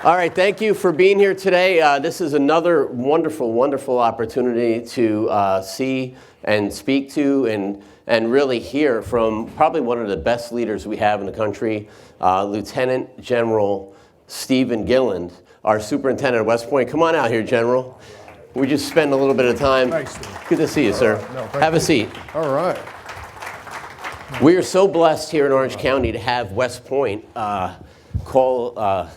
All right, thank you for being here today. This is another wonderful, wonderful opportunity to see and speak to and really hear from probably one of the best leaders we have in the country, Lieutenant General Stephen Gilland, our superintendent at West Point. Come on out here, General. We just spend a little bit of time. Nice, Steve. Good to see you, sir. No, have a seat. All right. We are so blessed here in Orange County to have West Point call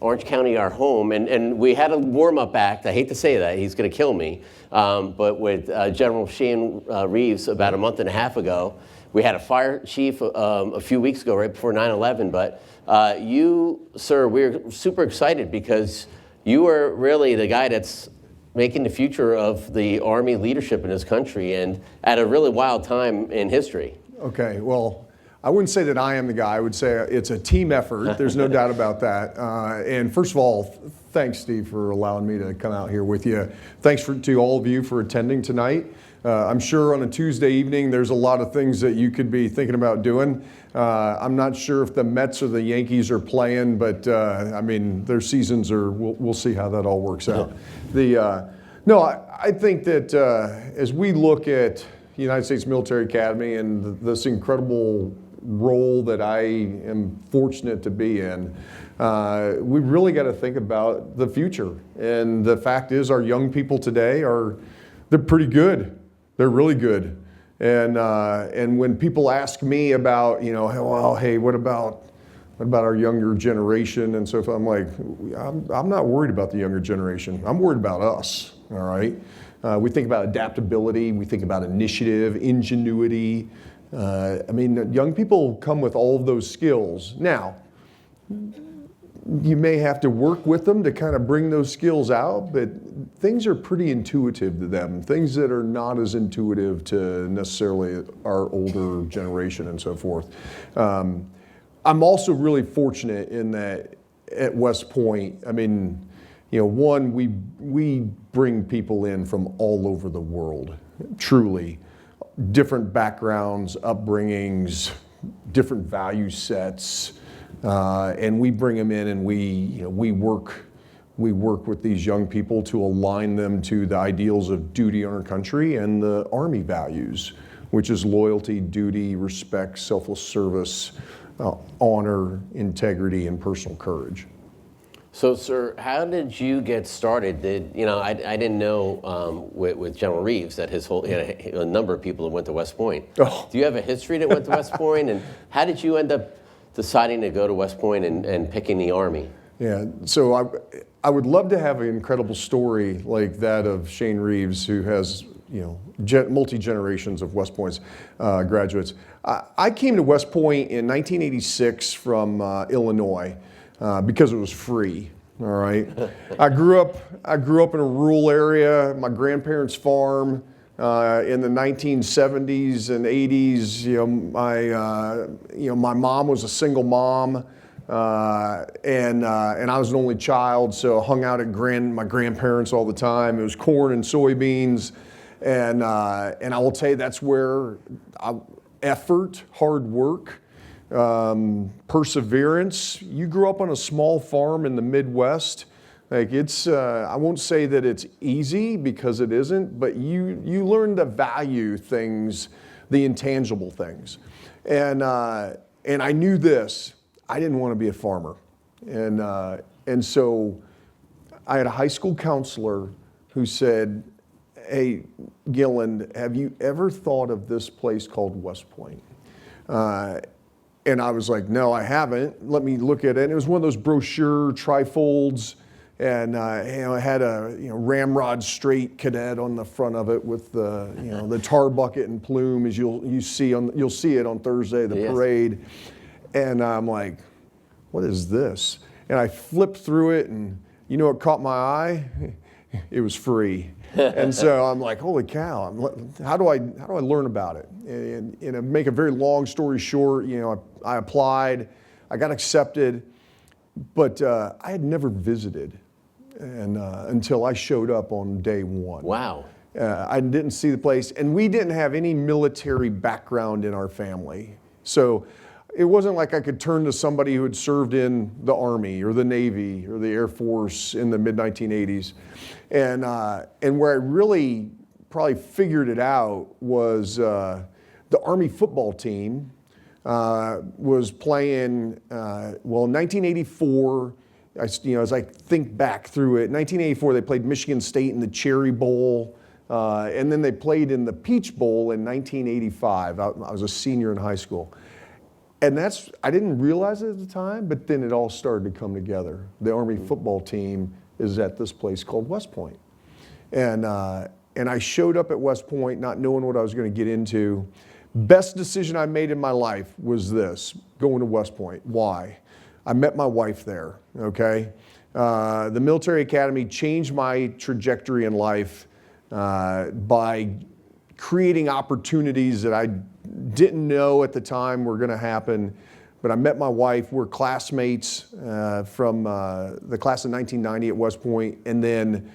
Orange County our home, and we had a warm-up act. I hate to say that, he's going to kill me, but with General Shane Reeves about a month and a half ago. We had a fire chief a few weeks ago, right before 9/11, but you, sir, we're super excited because you are really the guy that's making the future of the Army leadership in this country, and at a really wild time in history. Okay, well, I wouldn't say that I am the guy. I would say it's a team effort. There's no doubt about that. And first of all, thanks, Steve, for allowing me to come out here with you. Thanks to all of you for attending tonight. I'm sure on a Tuesday evening, there's a lot of things that you could be thinking about doing. I'm not sure if the Mets or the Yankees are playing, but I mean, their seasons are, we'll see how that all works out. I think that as we look at the United States Military Academy and this incredible role that I am fortunate to be in, we really got to think about the future. And the fact is, our young people today they're pretty good. They're really good. And when people ask me about, well, hey, what about our younger generation and so forth, I'm like, I'm not worried about the younger generation. I'm worried about us. All right. We think about adaptability. We think about initiative, ingenuity. I mean, young people come with all of those skills. Now, you may have to work with them to kind of bring those skills out, but things are pretty intuitive to them, things that are not as intuitive to necessarily our older generation and so forth. I'm also really fortunate in that at West Point, I mean, one, we bring people in from all over the world, truly. Different backgrounds, upbringings, different value sets, and we bring them in, and we work with these young people to align them to the ideals of duty in our country and the Army values, which is loyalty, duty, respect, selfless service, honor, integrity, and personal courage. So, sir, how did you get started? I didn't know with General Reeves that he had a number of people that went to West Point. Oh. Do you have a history that went to West Point? And how did you end up deciding to go to West Point and picking the Army? Yeah, so I would love to have an incredible story like that of Shane Reeves, who has multi-generations of West Point's graduates. I came to West Point in 1986 from Illinois. Because it was free, all right? I grew up in a rural area, my grandparents' farm, in the 1970s and 80s. My mom was a single mom, and I was an only child, so I hung out at my grandparents all the time. It was corn and soybeans, and I will tell you that's where effort, hard work, perseverance. You grew up on a small farm in the Midwest. Like I won't say that it's easy because it isn't, but you learn to value things, the intangible things. And I knew this, I didn't want to be a farmer. And so I had a high school counselor who said, hey, Gilland, have you ever thought of this place called West Point? And I was like, no, I haven't. Let me look at it. And it was one of those brochure trifolds, and it had a ramrod straight cadet on the front of it with the tar bucket and plume, as you'll see it on Thursday, the parade. And I'm like, what is this? And I flipped through it, and what caught my eye? It was free. And so I'm like, holy cow, how do I learn about it? And make a very long story short, I applied, I got accepted, but I had never visited until I showed up on day one. Wow. I didn't see the place, and we didn't have any military background in our family. So it wasn't like I could turn to somebody who had served in the Army or the Navy or the Air Force in the mid-1980s. And where I really probably figured it out was the Army football team was playing, well, in 1984, as I think back through it, 1984 they played Michigan State in the Cherry Bowl, and then they played in the Peach Bowl in 1985. I was a senior in high school. And I didn't realize it at the time, but then it all started to come together. The Army football team is at this place called West Point. And I showed up at West Point not knowing what I was going to get into. Best decision I made in my life was this, going to West Point. Why? I met my wife there, okay? The military academy changed my trajectory in life by creating opportunities that I didn't know at the time were going to happen. But I met my wife. We're classmates from the class of 1990 at West Point. And then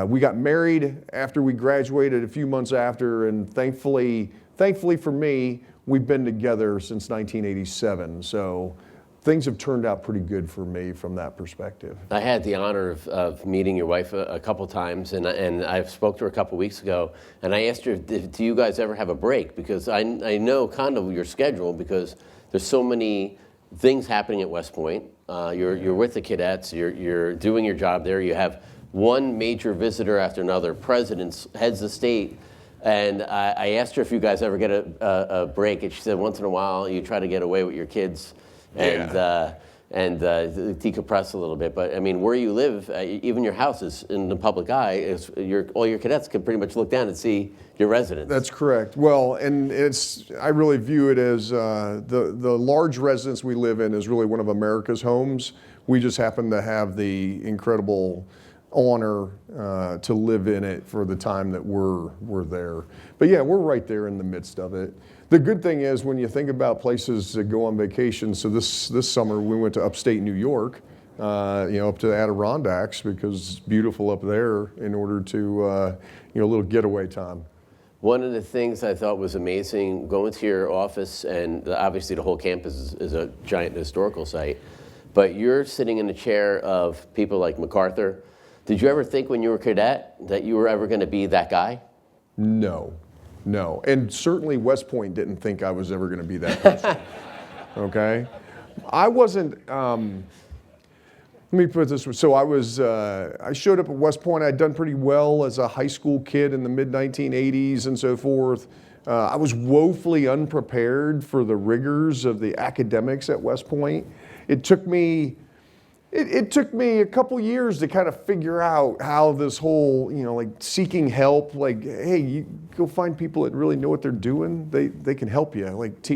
we got married after we graduated a few months after. And thankfully for me, we've been together since 1987. So things have turned out pretty good for me from that perspective. I had the honor of meeting your wife a couple times, and I spoke to her a couple weeks ago, and I asked her, do you guys ever have a break? Because I know kind of your schedule, because there's so many things happening at West Point. You're with the cadets, you're doing your job there, you have one major visitor after another, presidents, heads of state, and I asked her if you guys ever get a break, and she said once in a while you try to get away with your kids and decompress a little bit. But I mean, where you live, even your house is in the public eye. All your cadets can pretty much look down and see your residence. That's correct. Well, and I really view it as the large residence we live in is really one of America's homes. We just happen to have the incredible honor to live in it for the time that we're there. But yeah, we're right there in the midst of it. The good thing is when you think about places to go on vacation, so this summer we went to upstate New York, up to the Adirondacks because it's beautiful up there in order to, a little getaway time. One of the things I thought was amazing, going to your office, and obviously the whole campus is a giant historical site, but you're sitting in the chair of people like MacArthur. Did you ever think when you were a cadet that you were ever going to be that guy? No. And certainly West Point didn't think I was ever going to be that person. Okay? I wasn't, let me put it this way. So I showed up at West Point. I'd done pretty well as a high school kid in the mid-1980s and so forth. I was woefully unprepared for the rigors of the academics at West Point. It took me a couple years to kind of figure out how this whole, like seeking help, like, hey, you go find people that really know what they're doing. They can help you,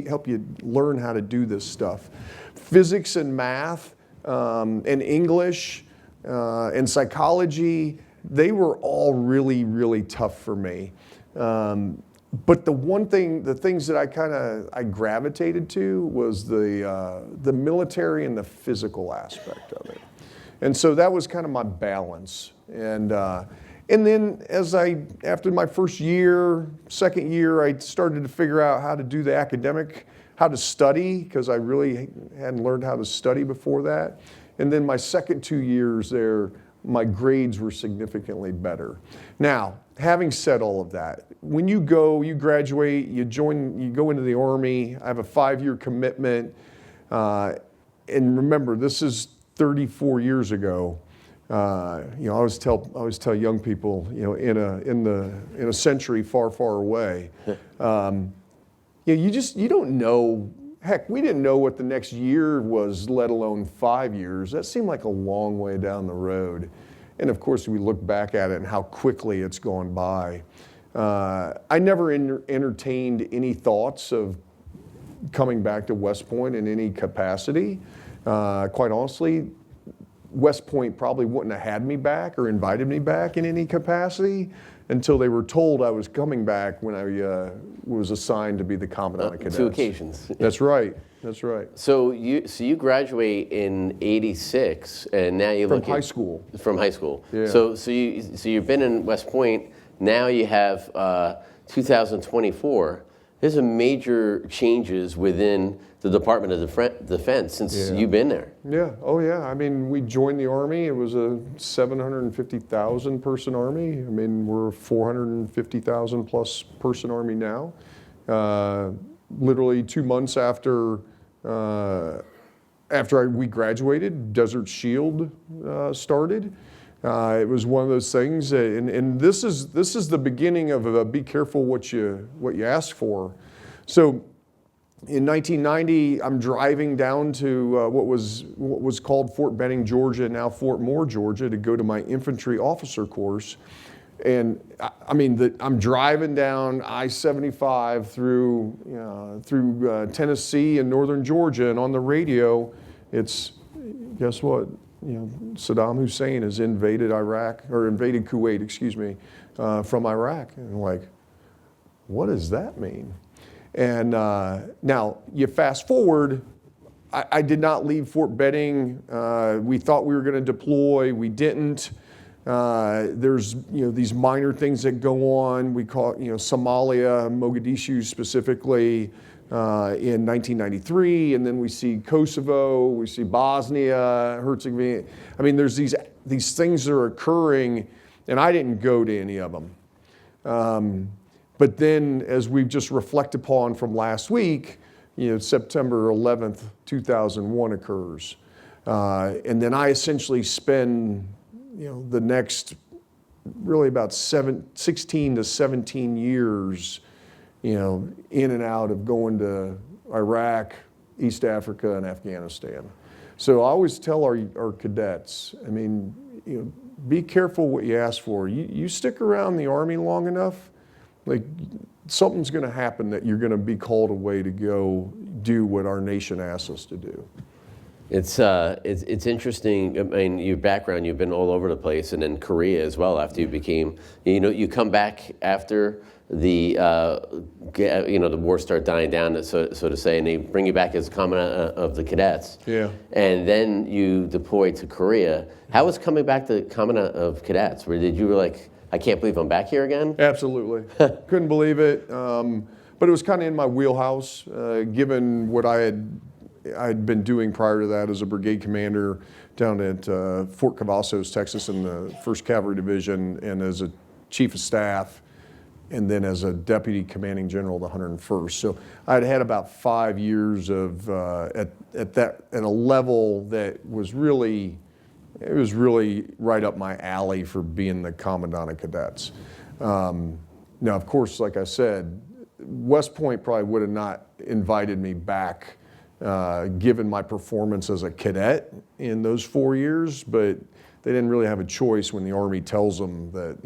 help you learn how to do this stuff. Physics and math and English and psychology, they were all really, really tough for me. But the things that I gravitated to was the military and the physical aspect of it. And so that was kind of my balance. And then after my second year, I started to figure out how to do the academic, how to study, because I really hadn't learned how to study before that. And then my second 2 years there, my grades were significantly better. Now, having said all of that, when you graduate, you go into the Army. I have a 5-year commitment. And remember, this is 34 years ago. I always tell young people, in a century far, far away, you don't know. Heck, we didn't know what the next year was, let alone 5 years. That seemed like a long way down the road. And of course, we look back at it and how quickly it's gone by. I never entertained any thoughts of coming back to West Point in any capacity. Quite honestly, West Point probably wouldn't have had me back or invited me back in any capacity until they were told I was coming back when I was assigned to be the commandant of cadets. 2 occasions. That's right. So you graduate in '86, and now you look from high school. From high school. Yeah. So you've been in West Point. Now you have 2024. There's some major changes within the Department of Defense since you've been there. Yeah. Oh, yeah. I mean, we joined the Army. It was a 750,000 person Army. I mean, we're a 450,000 plus person Army now. Literally 2 months after we graduated, Desert Shield started. It was one of those things, and this is the beginning of be careful what you ask for. So, in 1990, I'm driving down to what was called Fort Benning, Georgia, now Fort Moore, Georgia, to go to my infantry officer course, and I mean I'm driving down I-75 through Tennessee and northern Georgia, and on the radio, it's guess what? Saddam Hussein has invaded Kuwait, excuse me, from Iraq. And I'm like, what does that mean? And now you fast forward, I did not leave Fort Benning. We thought we were going to deploy, we didn't. There's these minor things that go on. We call it Somalia, Mogadishu specifically. In 1993, and then we see Kosovo, we see Bosnia, Herzegovina. I mean, there's these things that are occurring, and I didn't go to any of them. But then, as we've just reflected upon from last week, September 11th, 2001 occurs. And then I essentially spend, the next really about 16 to 17 years in and out of going to Iraq, East Africa, and Afghanistan. So I always tell our cadets, I mean, be careful what you ask for. You stick around the Army long enough, like something's going to happen that you're going to be called away to go do what our nation asks us to do. It's interesting. I mean, your background, you've been all over the place, and then Korea as well. After you became, you come back after the war started dying down, so to say, and they bring you back as commandant of the cadets. Yeah. And then you deployed to Korea. How was coming back to commandant of cadets? Where you were like, I can't believe I'm back here again? Absolutely. Couldn't believe it. But it was kind of in my wheelhouse, given what I'd been doing prior to that as a brigade commander down at Fort Cavazos, Texas, in the 1st Cavalry Division, and as a chief of staff, and then as a deputy commanding general of the 101st. So I'd had about 5 years of at a level that was really right up my alley for being the commandant of cadets. Now, of course, like I said, West Point probably would have not invited me back given my performance as a cadet in those 4 years, but they didn't really have a choice when the Army tells them that,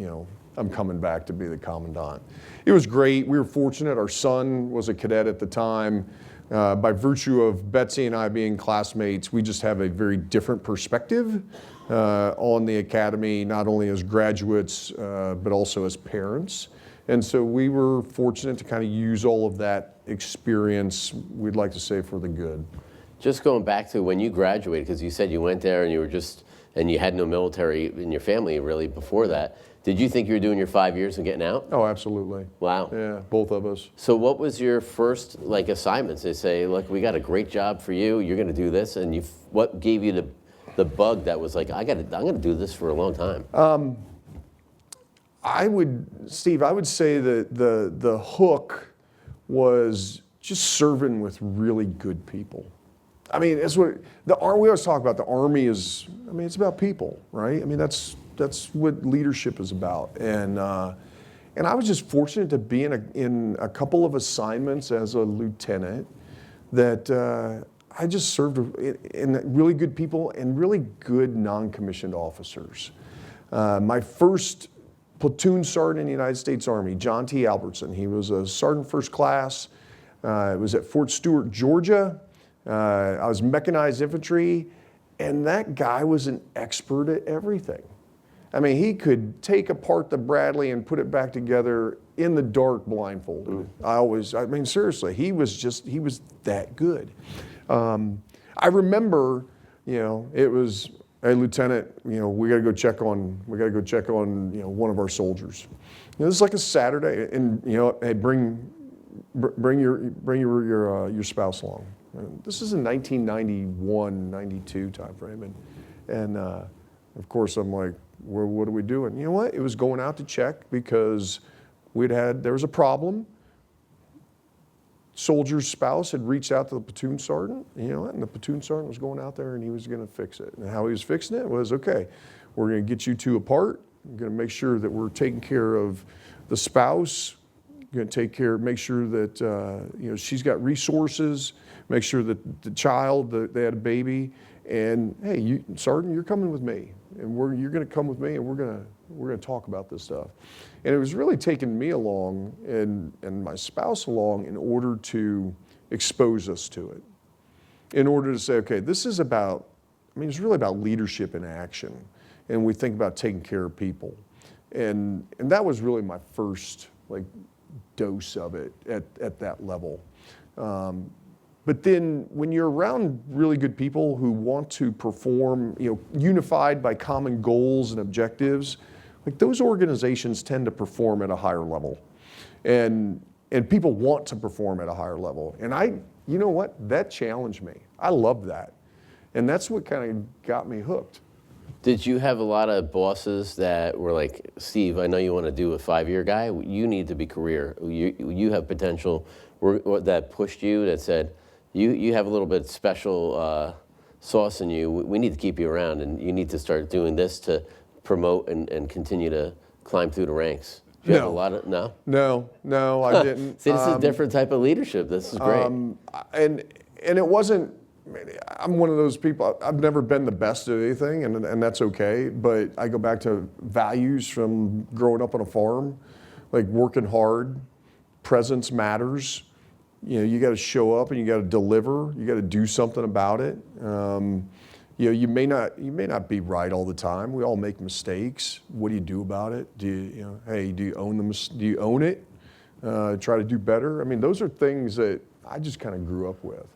I'm coming back to be the commandant. It was great. We were fortunate. Our son was a cadet at the time. By virtue of Betsy and I being classmates, we just have a very different perspective on the academy, not only as graduates, but also as parents. And so we were fortunate to kind of use all of that experience, we'd like to say, for the good. Just going back to when you graduated, because you said you went there and you had no military in your family really before that. Did you think you were doing your 5 years and getting out? Oh, absolutely. Wow. Yeah, both of us. So what was your first assignments? They say, look, we got a great job for you. You're going to do this, and what gave you the bug that was like, I'm going to do this for a long time? Steve, I would say that the hook was just serving with really good people. I mean, it's what we always talk about. The Army is, it's about people, right? I mean, that's what leadership is about. And I was just fortunate to be in a couple of assignments as a lieutenant that I just served in really good people and really good non-commissioned officers. My first platoon sergeant in the United States Army, John T. Albertson. He was a sergeant first class. It was at Fort Stewart, Georgia. I was mechanized infantry, and that guy was an expert at everything. I mean, he could take apart the Bradley and put it back together in the dark blindfolded. Seriously, he was that good. I remember, it was, hey, Lieutenant, we got to go check on one of our soldiers. This is like a Saturday, and hey, bring Bring your spouse along. And this is in 1991, 92 timeframe, and of course I'm like, well, what are we doing? You know what? It was going out to check because there was a problem. Soldier's spouse had reached out to the platoon sergeant, and the platoon sergeant was going out there and he was going to fix it. And how he was fixing it was, okay, we're going to get you two apart. We're going to make sure that we're taking care of the spouse. We're going to make sure that she's got resources. Make sure that the child, they had a baby, and hey, Sergeant, you're coming with me, and you're going to come with me, and we're going to talk about this stuff. And it was really taking me along and my spouse along in order to expose us to it, in order to say, okay, this is about, it's really about leadership in action, and we think about taking care of people, and that was really my first dose of it at that level. But then when you're around really good people who want to perform, unified by common goals and objectives, those organizations tend to perform at a higher level. And people want to perform at a higher level. And you know what? That challenged me. I love that. And that's what kind of got me hooked. Did you have a lot of bosses that were like, Steve, I know you want to do a 5-year guy. You need to be career. You have potential, that pushed you, that said, you have a little bit special sauce in you. We need to keep you around, and you need to start doing this to promote and continue to climb through the ranks. Do you have a lot of, no? No, I didn't. See, this is a different type of leadership. This is great. And it wasn't, I'm one of those people, I've never been the best at anything, and that's okay, but I go back to values from growing up on a farm, like working hard, presence matters. You got to show up and you got to deliver. You got to do something about it. You may not be right all the time. We all make mistakes. What do you do about it? Do you own it? Try to do better. Those are things that I just kind of grew up with.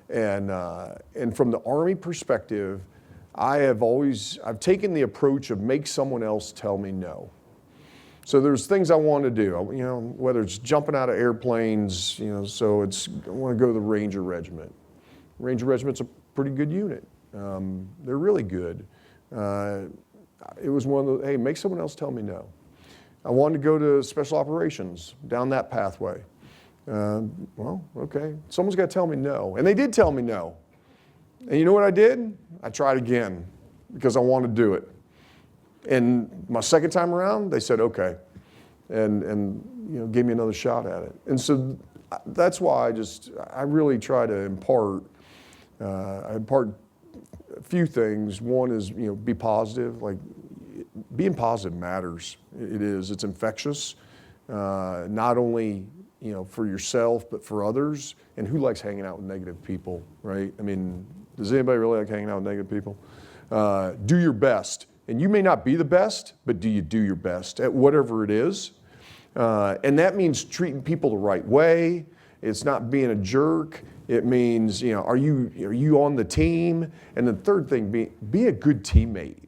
And from the Army perspective, I've taken the approach of make someone else tell me no. So there's things I want to do, whether it's jumping out of airplanes, so I want to go to the Ranger Regiment. Ranger Regiment's a pretty good unit. They're really good. It was one of the, hey, make someone else tell me no. I wanted to go to Special Operations, down that pathway. Well, okay, someone's got to tell me no. And they did tell me no. And you know what I did? I tried again because I wanted to do it. And my second time around, they said, okay, and gave me another shot at it. And so that's why I really try to impart a few things. One is, be positive. Being positive matters. It is. It's infectious, not only for yourself, but for others. And who likes hanging out with negative people, right? Does anybody really like hanging out with negative people? Do your best. And you may not be the best, but do you do your best at whatever it is? And that means treating people the right way. It's not being a jerk. It means, are you on the team? And the third thing, be a good teammate.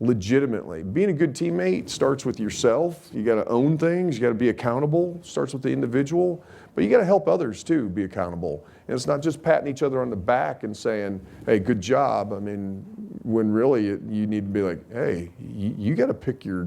Legitimately. Being a good teammate starts with yourself. You got to own things. You got to be accountable. Starts with the individual. But you got to help others too be accountable. And it's not just patting each other on the back and saying, hey, good job. When really you need to be like, hey, you got to pick your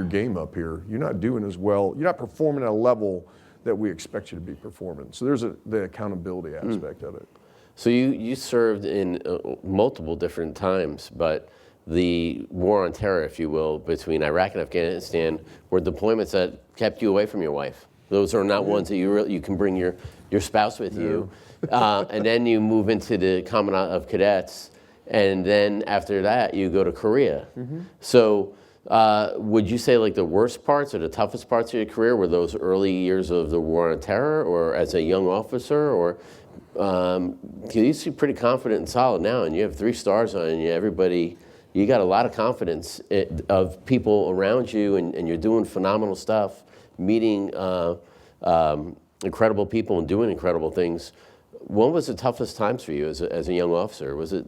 game up here. You're not doing as well. You're not performing at a level that we expect you to be performing. So there's the accountability aspect of it. So you served in multiple different times, but the war on terror, if you will, between Iraq and Afghanistan were deployments that kept you away from your wife. Those are not ones that you can bring your spouse with you. And then you move into the Commandant of Cadets, and then after that you go to Korea. Mm-hmm. So would you say the worst parts or the toughest parts of your career were those early years of the war on terror, or as a young officer, or you seem pretty confident and solid now, and you have 3 stars on you. You got a lot of confidence of people around you, and you're doing phenomenal stuff, meeting incredible people and doing incredible things. What was the toughest times for you as a young officer? Was it?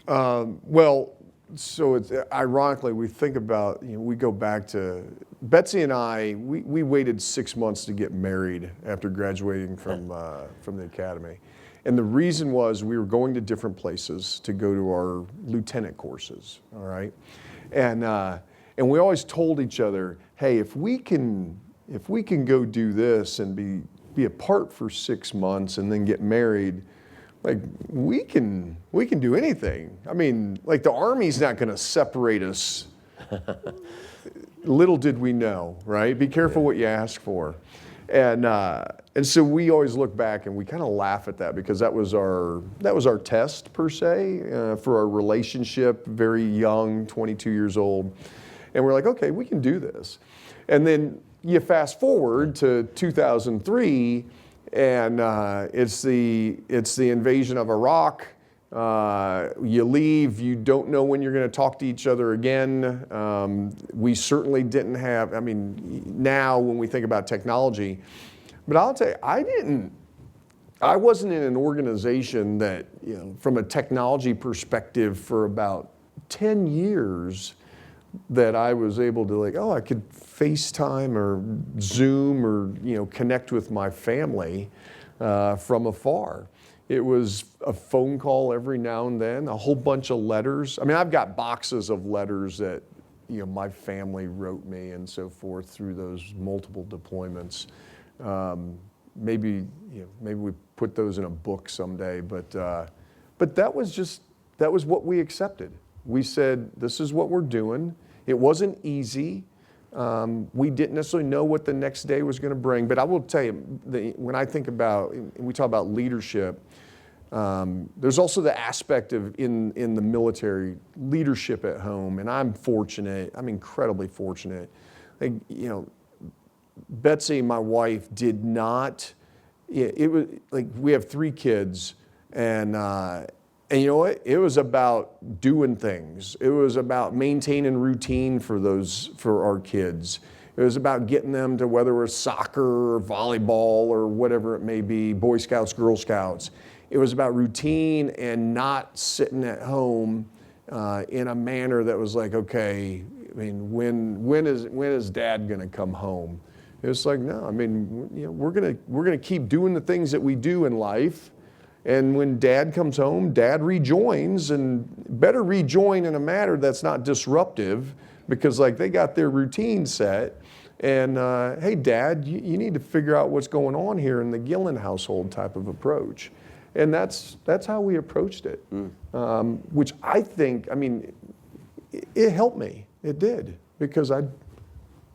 Well, So it's ironically, we think about, we go back to Betsy and I, we waited 6 months to get married after graduating from the academy. And the reason was we were going to different places to go to our lieutenant courses, all right? And we always told each other, hey, if we can go do this and be apart for 6 months and then get married, like we can do anything. I mean, like the Army's not going to separate us. Little did we know, right? Be careful what you ask for. And so we always look back and we kind of laugh at that because that was our test per se for our relationship, very young, 22 years old. And we're like, okay, we can do this. And then you fast forward to 2003 and it's the invasion of Iraq. You leave, you don't know when you're going to talk to each other again. We certainly didn't have, I mean, now when we think about technology, but I'll tell you, I wasn't in an organization that, from a technology perspective for about 10 years that I was able to I could FaceTime or Zoom or, connect with my family from afar. It was a phone call every now and then, a whole bunch of letters. I mean, I've got boxes of letters that, my family wrote me and so forth through those multiple deployments. Maybe we put those in a book someday, but that was what we accepted. We said, this is what we're doing. It wasn't easy. We didn't necessarily know what the next day was going to bring, but I will tell you, when I think about, and we talk about leadership, there's also the aspect of in the military leadership at home, and I'm incredibly fortunate. Betsy, my wife, did not. It was like we have 3 kids, and you know what? It was about doing things. It was about maintaining routine for our kids. It was about getting them to whether it was soccer or volleyball or whatever it may be, Boy Scouts, Girl Scouts. It was about routine and not sitting at home in a manner that was like, okay, I mean, when is Dad going to come home? It's like, no, I mean, we're gonna keep doing the things that we do in life. And when Dad comes home, Dad rejoins, and better rejoin in a manner that's not disruptive, because they got their routine set. And hey, Dad, you need to figure out what's going on here in the Gilland household type of approach. And that's how we approached it, which I think, it helped me. It did, because I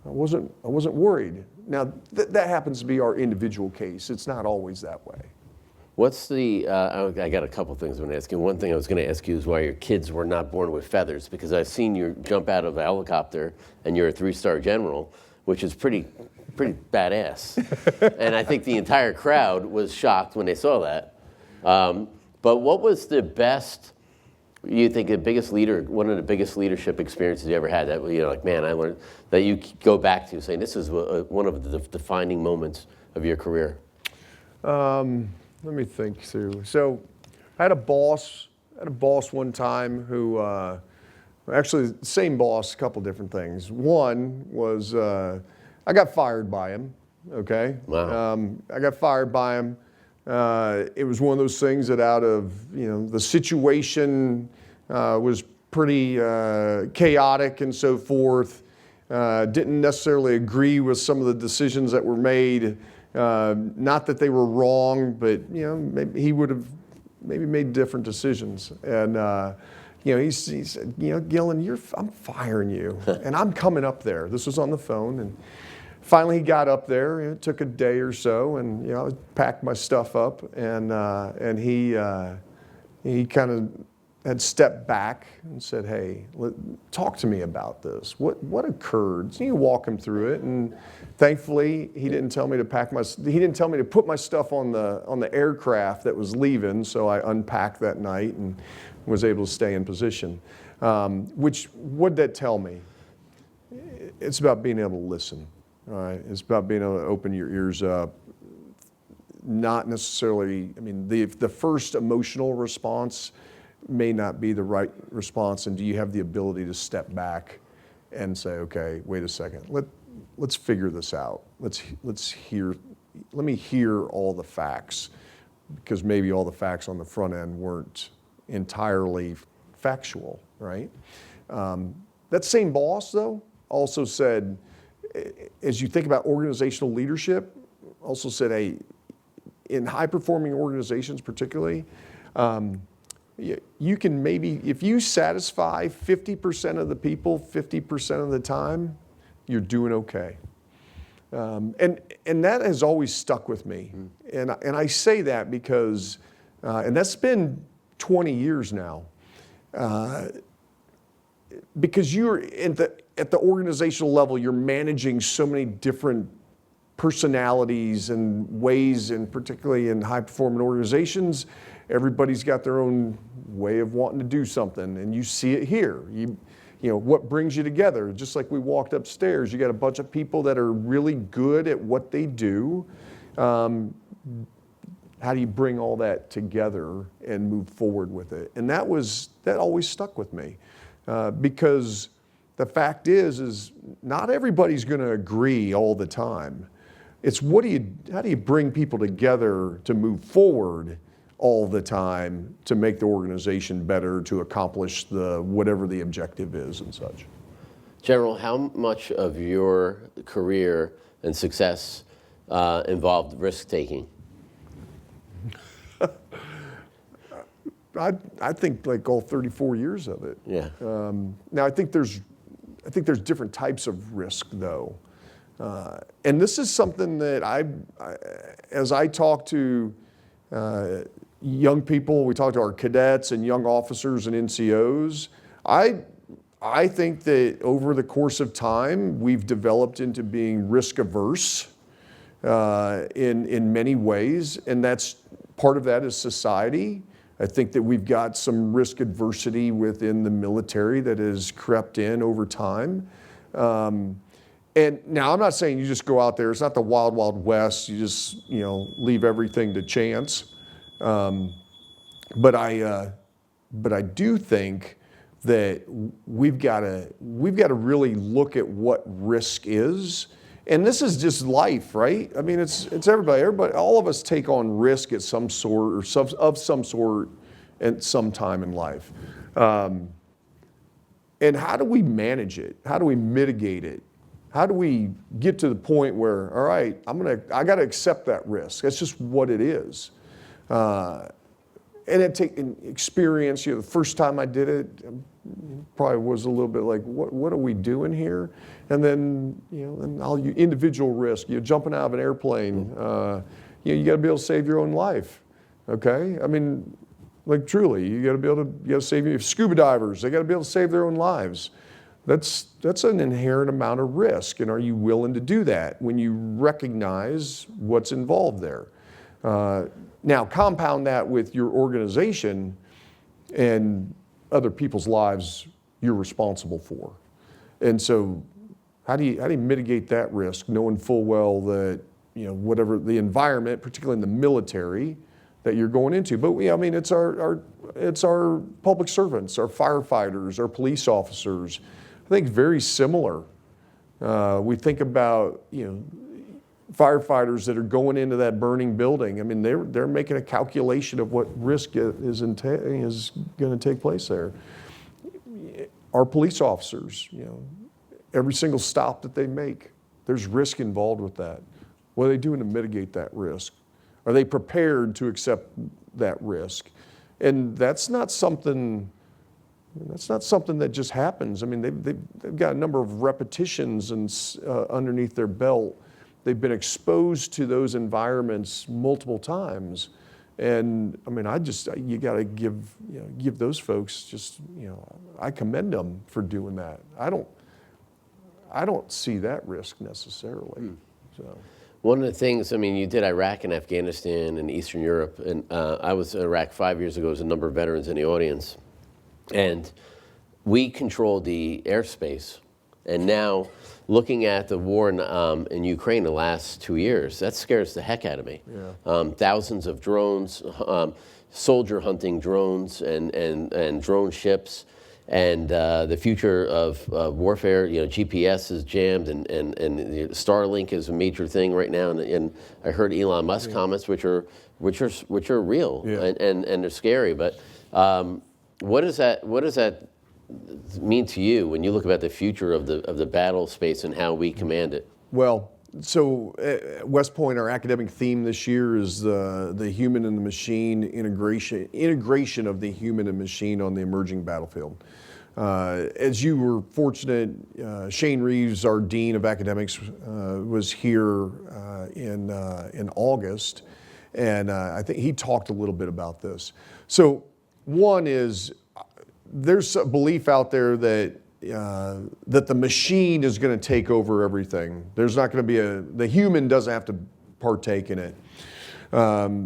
wasn't worried. Now that happens to be our individual case. It's not always that way. What's the, I got a couple things I want to ask you. One thing I was going to ask you is why your kids were not born with feathers, because I've seen you jump out of a helicopter and you're a 3-star general, which is pretty badass. And I think the entire crowd was shocked when they saw that. But what was the best, you think one of the biggest leadership experiences you ever had that, man, I learned, that you go back to saying this is one of the defining moments of your career? Let me think through. So I had a boss one time who, actually the same boss, a couple different things. One was, I got fired by him, okay? Wow. I got fired by him. It was one of those things that out of, the situation was pretty chaotic and so forth. Didn't necessarily agree with some of the decisions that were made. Not that they were wrong, but maybe he would have made different decisions. And he said, Gilland, I'm firing you, and I'm coming up there. This was on the phone, and finally he got up there. It took a day or so, and I packed my stuff up, and he kind of had stepped back and said, "Hey, talk to me about this. What occurred?" So you walk him through it, and thankfully he didn't tell me to he didn't tell me to put my stuff on the aircraft that was leaving. So I unpacked that night and was able to stay in position. What did that tell me? It's about being able to listen. All right, it's about being able to open your ears up. Not necessarily. The first emotional response may not be the right response, and do you have the ability to step back and say, okay, wait a second, let's figure this out. Let me hear all the facts, because maybe all the facts on the front end weren't entirely factual, right? That same boss, though, also said, as you think about organizational leadership, also said, hey, in high-performing organizations particularly, you can maybe, if you satisfy 50% of the people 50% of the time, you're doing okay. And that has always stuck with me. And I say that because, and that's been 20 years now, because you're at the organizational level, you're managing so many different personalities and ways, and particularly in high-performing organizations, everybody's got their own way of wanting to do something, and you see it here. You know, what brings you together? Just like we walked upstairs, you got a bunch of people that are really good at what they do. How do you bring all that together and move forward with it? And that always stuck with me, because the fact is not everybody's going to agree all the time. It's how do you bring people together to move forward all the time to make the organization better, to accomplish whatever the objective is and such. General, how much of your career and success involved risk-taking? I think like all 34 years of it. Yeah. Now I think there's different types of risk, though, and this is something that as I talk to young people, we talk to our cadets and young officers and NCOs. I think that over the course of time, we've developed into being risk averse in many ways, and that's part of that is society. I think that we've got some risk adversity within the military that has crept in over time. And now I'm not saying you just go out there, it's not the wild, wild west, you just, leave everything to chance. But I do think that we've got to really look at what risk is. And this is just life, right? I mean, it's everybody. All of us take on risk at some sort or of some sort at some time in life. And how do we manage it? How do we mitigate it? How do we get to the point where, all right, I got to accept that risk. That's just what it is. And it take experience. The first time I did it, probably was a little bit like, what are we doing here? And then, individual risk. Jumping out of an airplane. You got to be able to save your own life. Okay, I mean, like truly, you got to save your scuba divers. They got to be able to save their own lives. That's an inherent amount of risk, and are you willing to do that when you recognize what's involved there? Now, compound that with your organization and other people's lives you're responsible for. And so how do you mitigate that risk, knowing full well that, whatever the environment, particularly in the military, that you're going into. But it's our public servants, our firefighters, our police officers. I think very similar. We think about, firefighters that are going into that burning building. I mean, they're making a calculation of what risk is going to take place there. Our police officers, every single stop that they make, there's risk involved with that. What are they doing to mitigate that risk? Are they prepared to accept that risk? And that's not something that just happens. I mean, they've got a number of repetitions and underneath their belt. They've been exposed to those environments multiple times. And I mean, you got to give those folks I commend them for doing that. I don't see that risk necessarily. So. One of the things, you did Iraq and Afghanistan and Eastern Europe, and I was in Iraq 5 years ago. There's a number of veterans in the audience. And we controlled the airspace. And now, looking at the war in Ukraine the last 2 years, that scares the heck out of me. Yeah. Thousands of drones, soldier hunting drones and drone ships, and the future of warfare. GPS is jammed, and Starlink is a major thing right now. And I heard Elon Musk comments, which are real and they're scary. But what does that mean to you when you look about the future of the battle space and how we command it? Well, so at West Point, our academic theme this year is the human and the machine integration of the human and machine on the emerging battlefield. As you were fortunate, Shane Reeves, our Dean of Academics, was here in August, and I think he talked a little bit about this. So one is there's a belief out there that the machine is going to take over everything. There's not going to be the human doesn't have to partake in it. I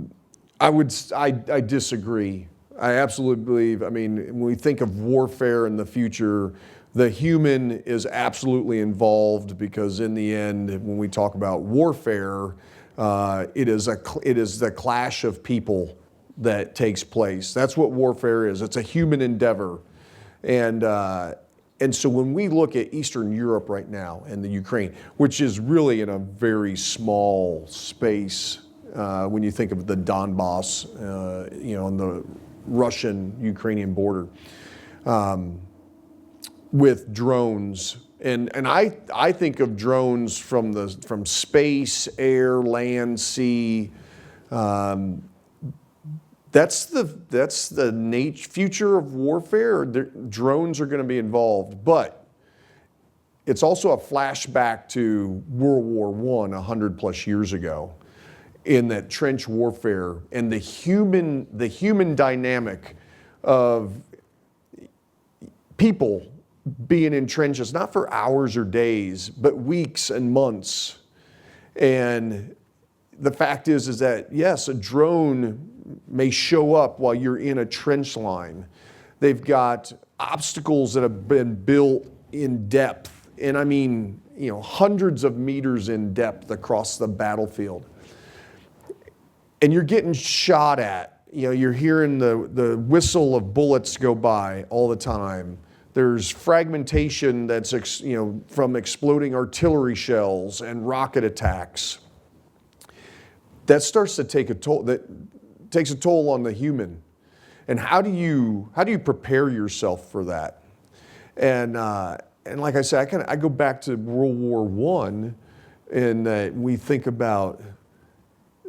disagree. I absolutely believe, when we think of warfare in the future, the human is absolutely involved, because in the end, when we talk about warfare, it is the clash of people that takes place. That's what warfare is. It's a human endeavor. And so when we look at Eastern Europe right now and the Ukraine, which is really in a very small space, when you think of the Donbass, on the Russian-Ukrainian border, with drones, and I think of drones from space, air, land, sea. That's the future of warfare. Drones are going to be involved, but it's also a flashback to World War I 100 plus years ago, in that trench warfare and the human dynamic of people being in trenches, not for hours or days, but weeks and months. And the fact is that, yes, a drone may show up while you're in a trench line. They've got obstacles that have been built in depth, and hundreds of meters in depth across the battlefield. And you're getting shot at. You're hearing the whistle of bullets go by all the time. There's fragmentation that's from exploding artillery shells and rocket attacks. That starts to take a toll. That takes a toll on the human. And how do you prepare yourself for that? And like I said, I go back to World War I, and we think about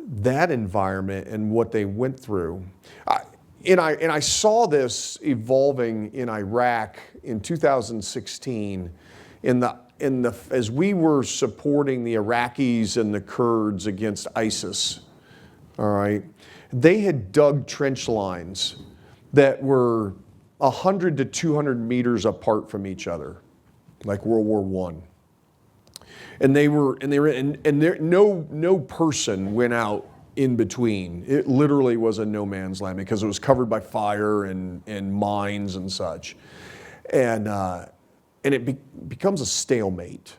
that environment and what they went through. And I saw this evolving in Iraq in 2016 as we were supporting the Iraqis and the Kurds against ISIS. All right. They had dug trench lines that were 100 to 200 meters apart from each other, like World War I. And no person went out in between. It literally was a no man's land, because it was covered by fire and mines and such. And it becomes a stalemate.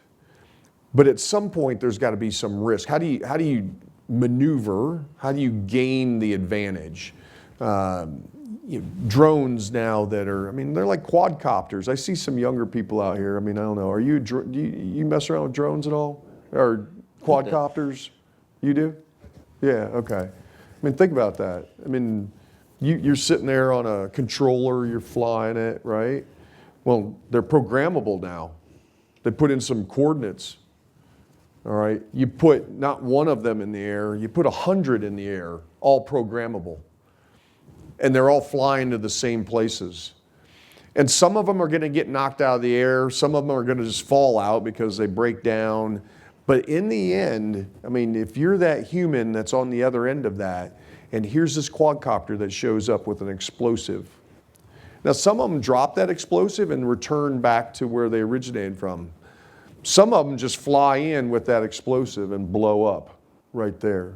But at some point, there's got to be some risk. How do you maneuver? How do you gain the advantage? Drones now that are, they're like quadcopters. I see some younger people out here. I don't know. Do you mess around with drones at all? Or quadcopters? You do? Yeah, okay. Think about that. You're sitting there on a controller, you're flying it, right? Well, they're programmable now. They put in some coordinates. All right, you put not one of them in the air, you put 100 in the air, all programmable. And they're all flying to the same places. And some of them are going to get knocked out of the air. Some of them are going to just fall out because they break down. But in the end, if you're that human that's on the other end of that, and here's this quadcopter that shows up with an explosive. Now, some of them drop that explosive and return back to where they originated from. Some of them just fly in with that explosive and blow up right there.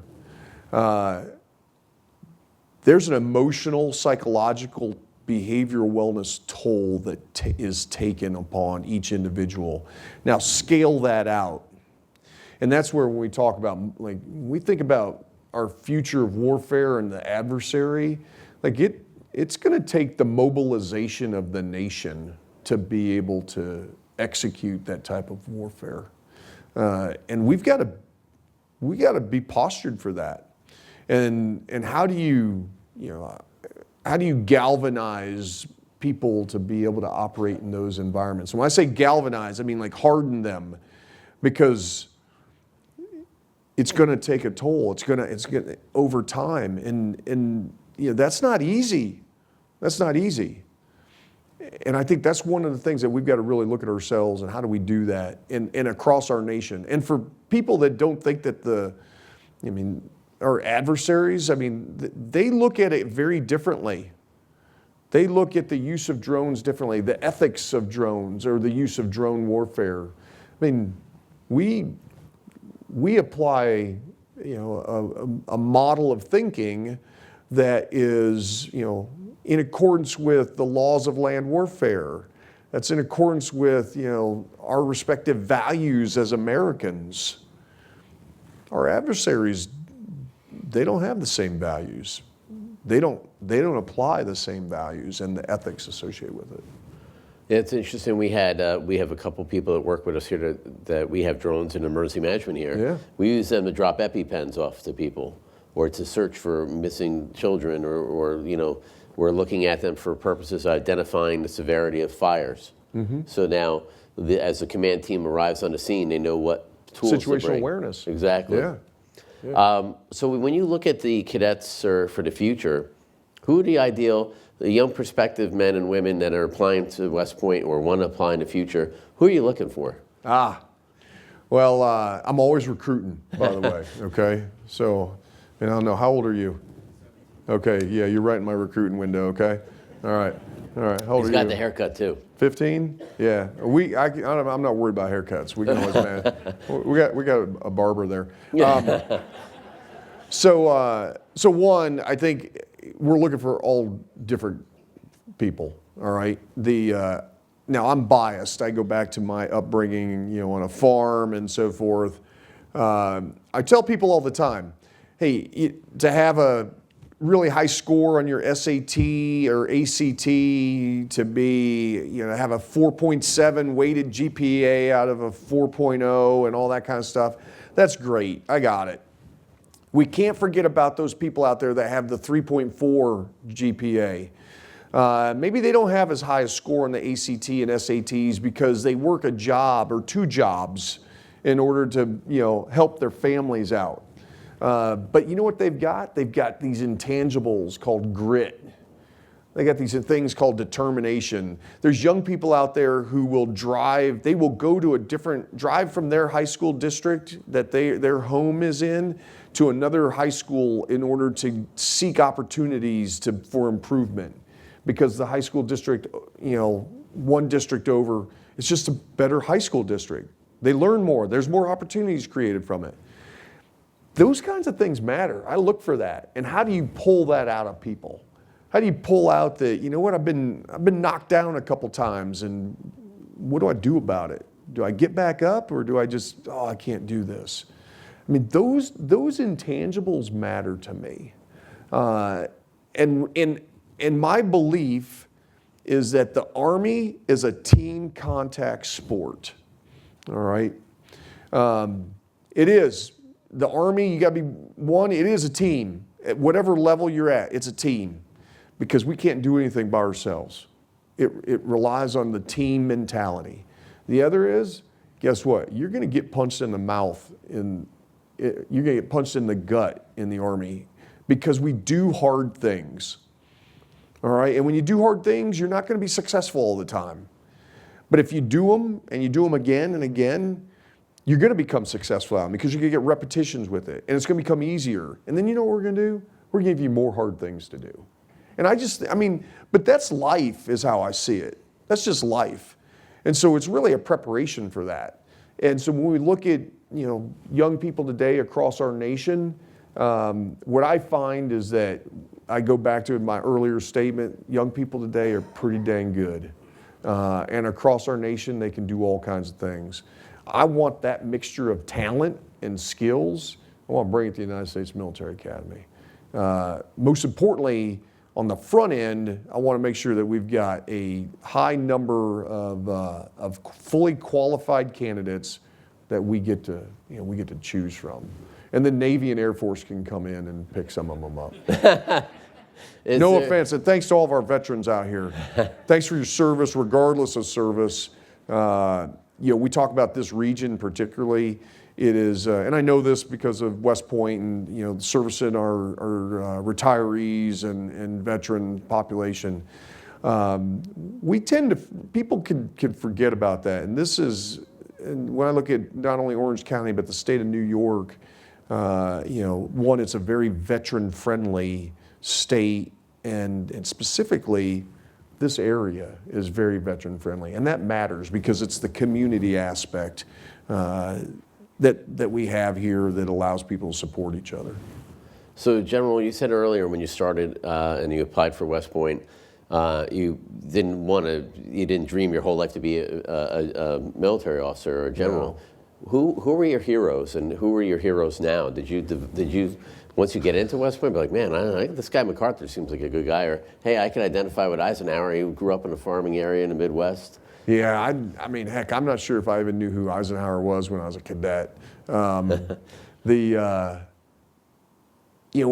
There's an emotional, psychological, behavioral wellness toll that is taken upon each individual. Now, scale that out. And that's where when we talk about, when we think about our future of warfare and the adversary, It's going to take the mobilization of the nation to be able to execute that type of warfare. And we got to be postured for that. And how do you galvanize people to be able to operate in those environments? And when I say galvanize, I mean like harden them, because it's going to take a toll. It's going to over time, and that's not easy. That's not easy. And I think that's one of the things that we've got to really look at ourselves and how do we do that and across our nation. And for people that don't think that our adversaries, they look at it very differently. They look at the use of drones differently, the ethics of drones or the use of drone warfare. We apply, a model of thinking that is, in accordance with the laws of land warfare. That's in accordance with, our respective values as Americans. Our adversaries, they don't have the same values. They don't apply the same values and the ethics associated with it. Yeah, it's interesting. We have a couple people that work with us here that we have drones in emergency management here. Yeah. We use them to drop EpiPens off to people, or to search for missing children, or we're looking at them for purposes of identifying the severity of fires. Mm-hmm. So now, as the command team arrives on the scene, they know what tools to bring. Situational awareness. Exactly. Yeah. Yeah. So when you look at the cadets for the future, who are the young prospective men and women that are applying to West Point or want to apply in the future, who are you looking for? Well, I'm always recruiting, by the way, okay? So, and I don't know, how old are you? Okay, yeah, you're right in my recruiting window, okay? All right. How old are you? He's got the haircut too. 15? Yeah. I'm not worried about haircuts. We can always manage. We got a barber there. So one, I think we're looking for all different people. All right. Now I'm biased. I go back to my upbringing, on a farm and so forth. I tell people all the time, hey, to have a really high score on your SAT or ACT, to be, have a 4.7 weighted GPA out of a 4.0 and all that kind of stuff, that's great. I got it. We can't forget about those people out there that have the 3.4 GPA. Maybe they don't have as high a score on the ACT and SATs because they work a job or two jobs in order to, help their families out. But you know what they've got? They've got these intangibles called grit. They got these things called determination. There's young people out there who will drive, they will go to drive from their high school district that their home is in to another high school in order to seek opportunities for improvement. Because the high school district, one district over, it's just a better high school district. They learn more. There's more opportunities created from it. Those kinds of things matter. I look for that. And how do you pull that out of people? How do you pull out that, I've been knocked down a couple times, and what do I do about it? Do I get back up, or do I just, I can't do this? Those intangibles matter to me. And my belief is that the Army is a team contact sport. All right? It is. The Army, you got to be one, it is a team. At whatever level you're at, it's a team. Because we can't do anything by ourselves. It relies on the team mentality. The other is, guess what? You're going to get punched in the mouth, you're going to get punched in the gut in the Army, because we do hard things. All right? And when you do hard things, you're not going to be successful all the time. But if you do them, and you do them again and again, you're going to become successful at them, because you're going to get repetitions with it. And it's going to become easier. And then you know what we're going to do? We're going to give you more hard things to do. And but that's life, is how I see it. That's just life. And so it's really a preparation for that. And so when we look at, young people today across our nation, what I find is that, I go back to my earlier statement, young people today are pretty dang good. And across our nation, they can do all kinds of things. I want that mixture of talent and skills. I want to bring it to the United States Military Academy. Most importantly, on the front end, I want to make sure that we've got a high number of fully qualified candidates that we get to choose from, and then Navy and Air Force can come in and pick some of them up. No offense, and thanks to all of our veterans out here. Thanks for your service, regardless of service. We talk about this region particularly. It is, and I know this because of West Point and servicing our retirees and veteran population. We tend to, people can forget about that, and this is, and when I look at not only Orange County but the state of New York, one, it's a very veteran-friendly state, and specifically, this area is very veteran-friendly, and that matters because it's the community aspect that we have here that allows people to support each other. So, General, you said earlier when you started and you applied for West Point, you didn't dream your whole life to be a military officer or a general. No. Who were your heroes, and who are your heroes now? Did you once you get into West Point, be like, man, I think this guy MacArthur seems like a good guy, or hey, I can identify with Eisenhower. He grew up in a farming area in the Midwest. Yeah, I mean, heck, I'm not sure if I even knew who Eisenhower was when I was a cadet. When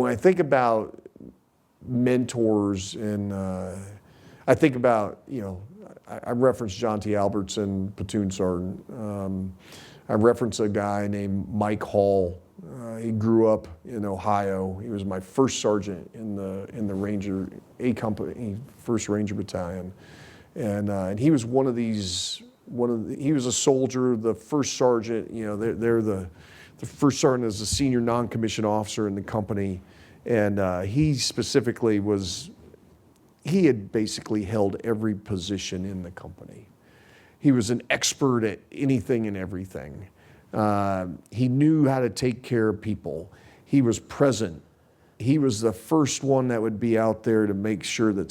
I think about mentors, and I think about, I referenced John T. Albertson, platoon sergeant. I referenced a guy named Mike Hall. He grew up in Ohio. He was my first sergeant in the Ranger A Company, 1st Ranger Battalion. And he was he was a soldier, the first sergeant, they're the first sergeant is a senior non-commissioned officer in the company. And he specifically he had basically held every position in the company. He was an expert at anything and everything. He knew how to take care of people. He was present. He was the first one that would be out there to make sure that,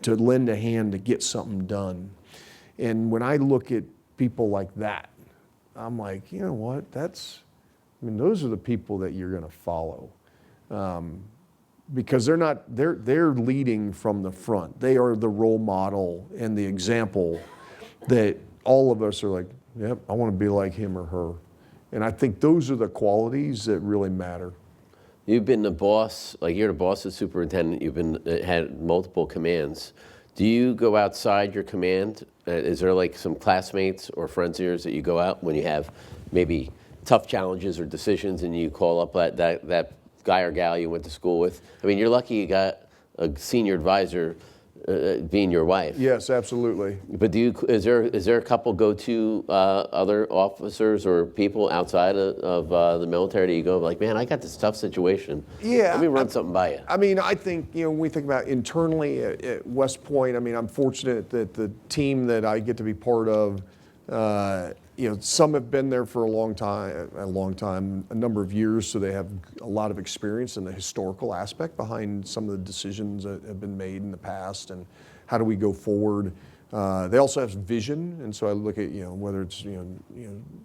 to lend a hand to get something done. And when I look at people like that, I'm like, you know what, those are the people that you're going to follow. Because they're leading from the front. They are the role model and the example that all of us are like, yep, I want to be like him or her. And I think those are the qualities that really matter. You've been the boss, like you're the boss of superintendent. You've had multiple commands. Do you go outside your command? Is there like some classmates or friends of yours that you go out when you have maybe tough challenges or decisions, and you call up that guy or gal you went to school with? I mean, you're lucky you got a senior advisor being your wife. Yes, absolutely. But is there a couple go-to other officers or people outside of the military that you go like, man, I got this tough situation. Yeah. Let me run something by you. I mean, I think, when we think about internally at West Point, I mean, I'm fortunate that the team that I get to be part of, some have been there for a long time, a number of years, so they have a lot of experience in the historical aspect behind some of the decisions that have been made in the past and how do we go forward. They also have vision, and so I look at, whether it's,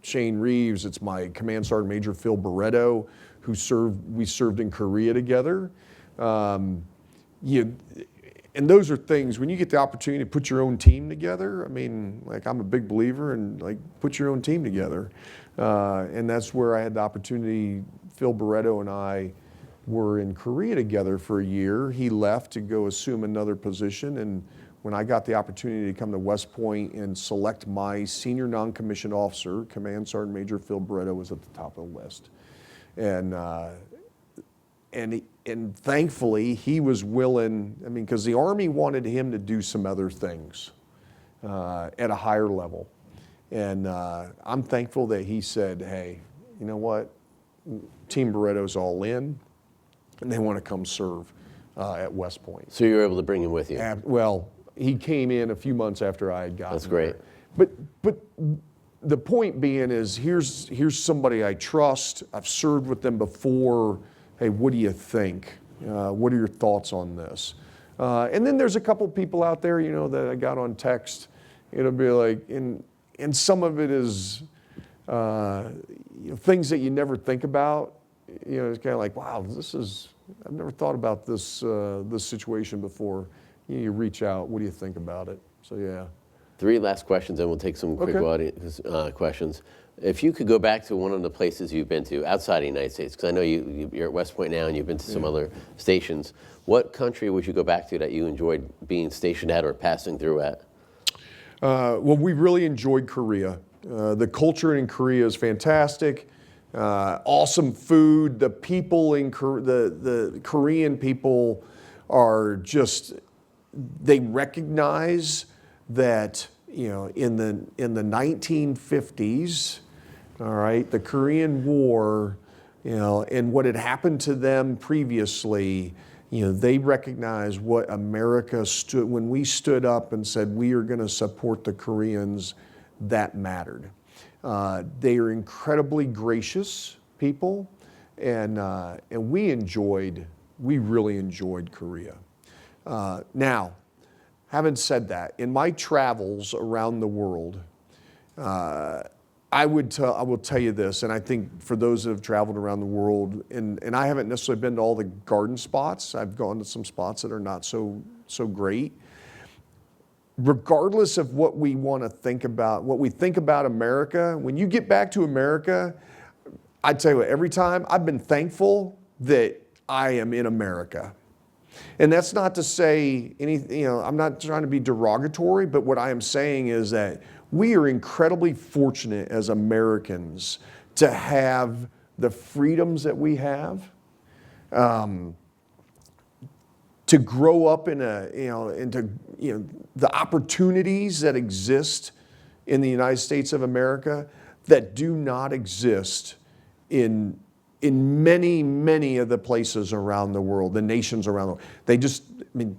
Shane Reeves, it's my Command Sergeant Major Phil Barretto, we served in Korea together. And those are things, when you get the opportunity to put your own team together, I mean, like, I'm a big believer in, like, put your own team together. And that's where I had the opportunity. Phil Barretto and I were in Korea together for a year. He left to go assume another position. And when I got the opportunity to come to West Point and select my senior non-commissioned officer, Command Sergeant Major Phil Barretto was at the top of the list. And thankfully, he was willing, because the Army wanted him to do some other things at a higher level. And I'm thankful that he said, hey, you know what, Team Barretto's all in, and they want to come serve at West Point. So you were able to bring him with you? Well, he came in a few months after I had gotten That's great. there. But the point being is, here's somebody I trust. I've served with them before. Hey, what do you think? What are your thoughts on this? And then there's a couple people out there, that I got on text. It'll be like, and some of it is things that you never think about. It's kind of like, wow, this is I've never thought about this this situation before. You reach out. What do you think about it? So yeah. 3 last questions, and we'll take some quick audience questions. If you could go back to one of the places you've been to outside the United States, because I know you're at West Point now and you've been to some other stations, what country would you go back to that you enjoyed being stationed at or passing through at? Well, we really enjoyed Korea. The culture in Korea is fantastic. Awesome food. The people in the Korean people are just, they recognize that, you know, in the 1950s, all right, the Korean War, you know, and what had happened to them previously, you know, they recognize what America stood, when we stood up and said we are going to support the Koreans, that mattered. They are incredibly gracious people, and we really enjoyed Korea. Now, having said that, in my travels around the world, I will tell you this, and I think for those that have traveled around the world, and I haven't necessarily been to all the garden spots. I've gone to some spots that are not so great. Regardless of what we want to think about, what we think about America, when you get back to America, I tell you what, every time I've been thankful that I am in America. And that's not to say anything, you know, I'm not trying to be derogatory, but what I am saying is that we are incredibly fortunate as Americans to have the freedoms that we have, to grow up in the opportunities that exist in the United States of America that do not exist in many of the places around the world, the nations around the world. They just, I mean,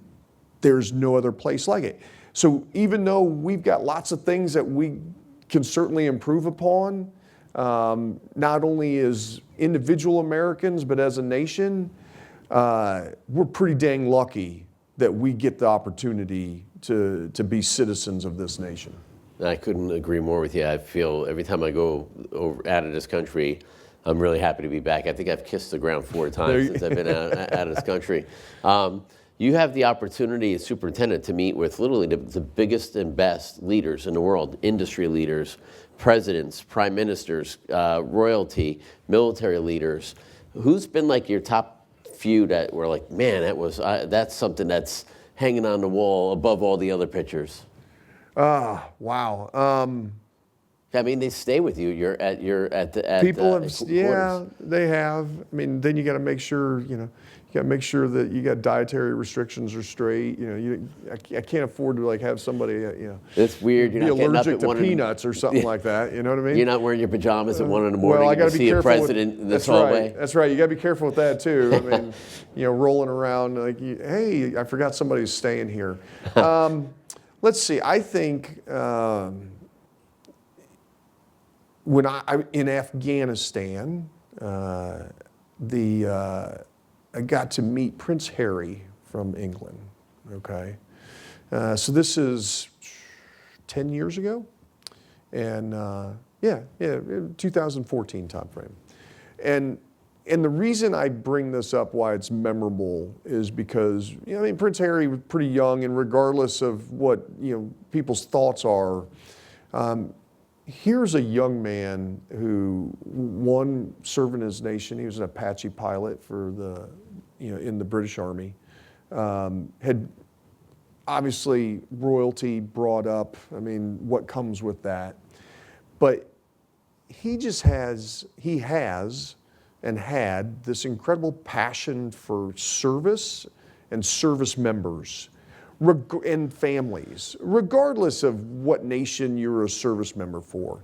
there's no other place like it. So even though we've got lots of things that we can certainly improve upon, not only as individual Americans, but as a nation, we're pretty dang lucky that we get the opportunity to be citizens of this nation. I couldn't agree more with you. I feel every time I go out of this country, I'm really happy to be back. I think I've kissed the ground 4 times since I've been out of this country. You have the opportunity as superintendent to meet with literally the biggest and best leaders in the world, industry leaders, presidents, prime ministers, royalty, military leaders. Who's been like your top few that were like, man, that's something that's hanging on the wall above all the other pictures? Wow. I mean, they stay with you. You're at People have, quarters. yeah, they have. I mean, then you got to make sure, you know, you got to make sure that you got dietary restrictions are straight. You know, I can't afford to like have somebody, you know, it's weird. You're be not getting up allergic at to 1 in the peanuts or something like that. You know what I mean? You're not wearing your pajamas at 1 in the morning. Well, I got to to be see a careful. president in this hallway. Right. That's right. You got to be careful with that too. I mean, you know, rolling around like, hey, I forgot somebody's staying here. Let's see. I think when I in Afghanistan, I got to meet Prince Harry from England. Okay, so this is 10 years ago, and 2014 timeframe, and the reason I bring this up, why it's memorable, is because, you know, I mean, Prince Harry was pretty young, and regardless of what, you know, people's thoughts are, here's a young man who, one, serving his nation. He was an Apache pilot for the, you know, in the British Army. Had obviously royalty brought up. I mean, what comes with that? But he has and had this incredible passion for service and service members and families, regardless of what nation you're a service member for.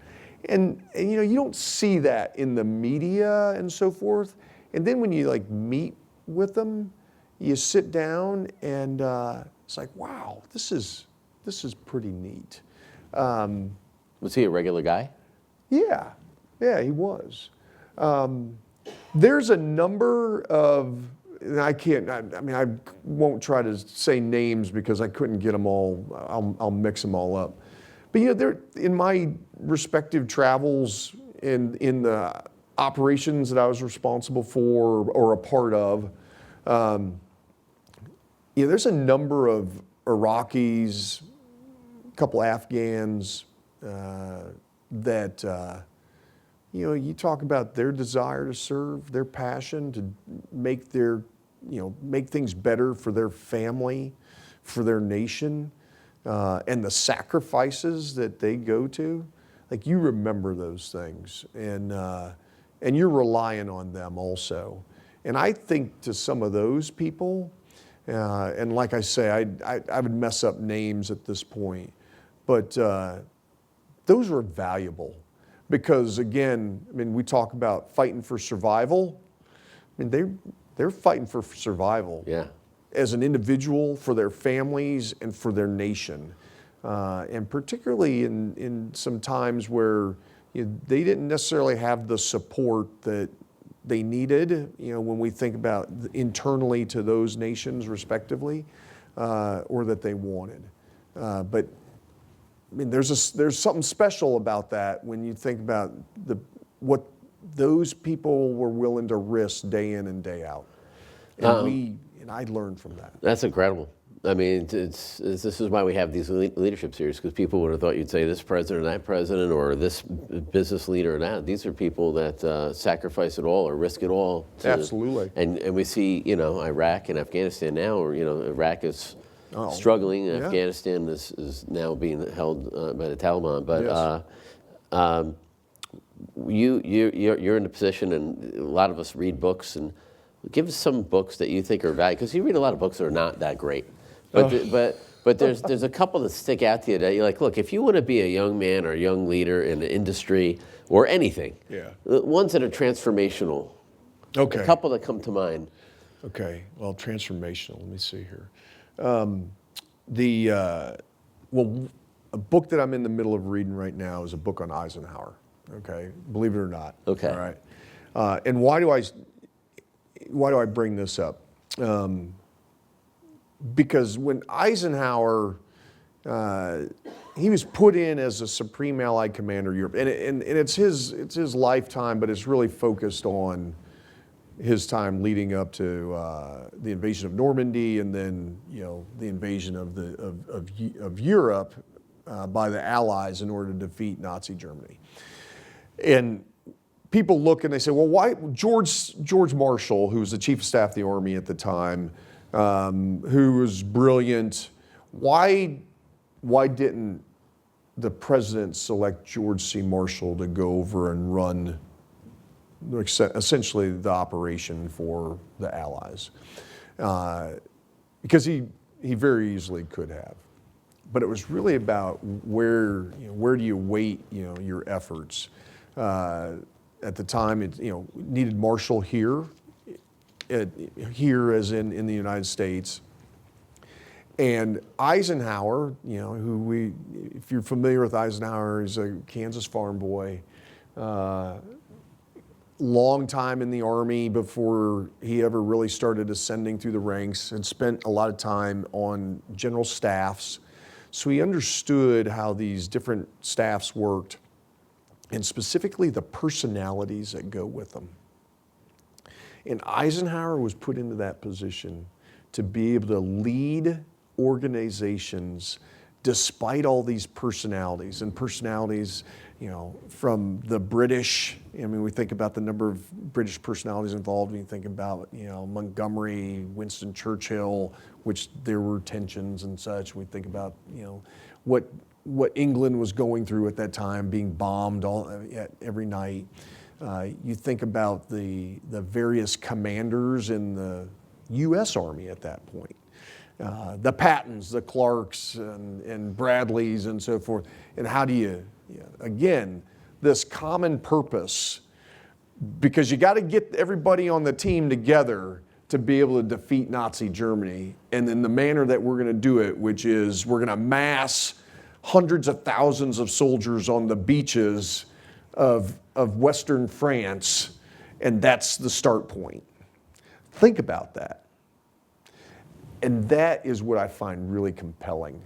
And you know, you don't see that in the media and so forth. And then when you like meet with them, you sit down and it's like, wow, this is pretty neat. Was he a regular guy? Yeah, he was. There's a number of, and I won't try to say names because I couldn't get them all. I'll mix them all up. But you know, in my respective travels in the operations that I was responsible for or a part of, There's a number of Iraqis, a couple Afghans that, you talk about their desire to serve, their passion to make make things better for their family, for their nation, and the sacrifices that they go to. Like, you remember those things, and you're relying on them also. And I think to some of those people, and like I say, I would mess up names at this point, but those were valuable because, again, I mean, we talk about fighting for survival. I mean, they're fighting for survival. Yeah. As an individual, for their families, and for their nation. And particularly in some times where they didn't necessarily have the support that they needed, when we think about internally to those nations respectively, or that they wanted. But I mean, there's something special about that when you think about what those people were willing to risk day in and day out. And I learned from that. That's incredible. I mean, this is why we have these leadership series, because people would have thought you'd say this president, that president, or this business leader, or that. These are people that sacrifice it all or risk it all. Absolutely. And we see, Iraq and Afghanistan now, or, Iraq is struggling. Yeah. Afghanistan is now being held by the Taliban. But yes. You're in a position, and a lot of us read books, and give us some books that you think are valuable, because you read a lot of books that are not that great. But there's a couple that stick out to you that you're like, look, if you want to be a young man or a young leader in the industry or anything, the ones that are transformational. Okay. A couple that come to mind. Okay. Well, transformational. Let me see here. A book that I'm in the middle of reading right now is a book on Eisenhower. Okay. Believe it or not. Okay. All right. And why do I bring this up? Because when Eisenhower, he was put in as a Supreme Allied Commander of Europe, and it's his lifetime, but it's really focused on his time leading up to the invasion of Normandy, and then the invasion of Europe by the Allies in order to defeat Nazi Germany. And people look and they say, well, why George Marshall, who was the Chief of Staff of the Army at the time, who was brilliant, why didn't the president select George C. Marshall to go over and run essentially the operation for the Allies? Because he very easily could have. But it was really about where do you weight your efforts. At the time, it needed Marshall here as in the United States. And Eisenhower, if you're familiar with Eisenhower, he's a Kansas farm boy, long time in the Army before he ever really started ascending through the ranks, and spent a lot of time on general staffs. So he understood how these different staffs worked, and specifically the personalities that go with them. And Eisenhower was put into that position to be able to lead organizations despite all these personalities. And personalities, from the British, we think about the number of British personalities involved. We think about, Montgomery, Winston Churchill, which there were tensions and such. We think about, what England was going through at that time, being bombed every night. You think about the various commanders in the U.S. Army at that point. The Pattons, the Clarks, and Bradleys, and so forth. And how do you, again, this common purpose, because you got to get everybody on the team together to be able to defeat Nazi Germany. And in the manner that we're going to do it, which is we're going to mass hundreds of thousands of soldiers on the beaches of Western France, and that's the start point. Think about that. And that is what I find really compelling.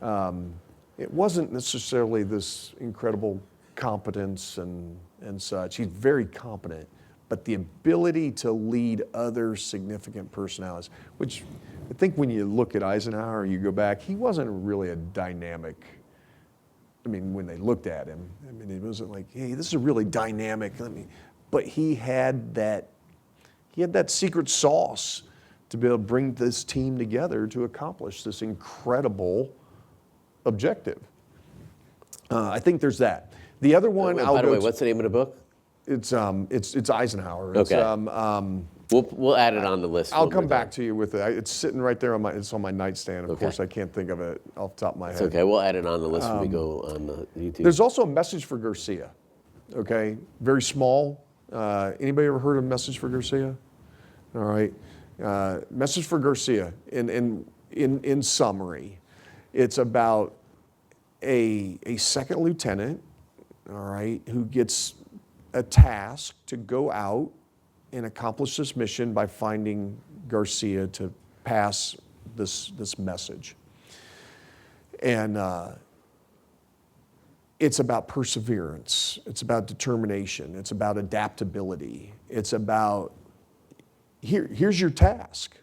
It wasn't necessarily this incredible competence and such. He's very competent, but the ability to lead other significant personalities, which I think when you look at Eisenhower, you go back, he wasn't really a dynamic, I mean, when they looked at him, I mean, it wasn't like, hey, this is a really dynamic, but he had that secret sauce to be able to bring this team together to accomplish this incredible objective. I think there's that. The other one, By the way, what's the name of the book? It's Eisenhower. Okay. It's, We'll add it on the list. I'll come back to you with it. It's sitting right there it's on my nightstand. Of Okay. course, I can't think of it off the top of my head. It's okay. We'll add it on the list when we go on the YouTube. There's also a Message for Garcia. Okay, very small. Anybody ever heard of Message for Garcia? All right, Message for Garcia. In summary, it's about a second lieutenant, all right, who gets a task to go out and accomplish this mission by finding Garcia to pass this message. And it's about perseverance. It's about determination. It's about adaptability. It's about, here's your task.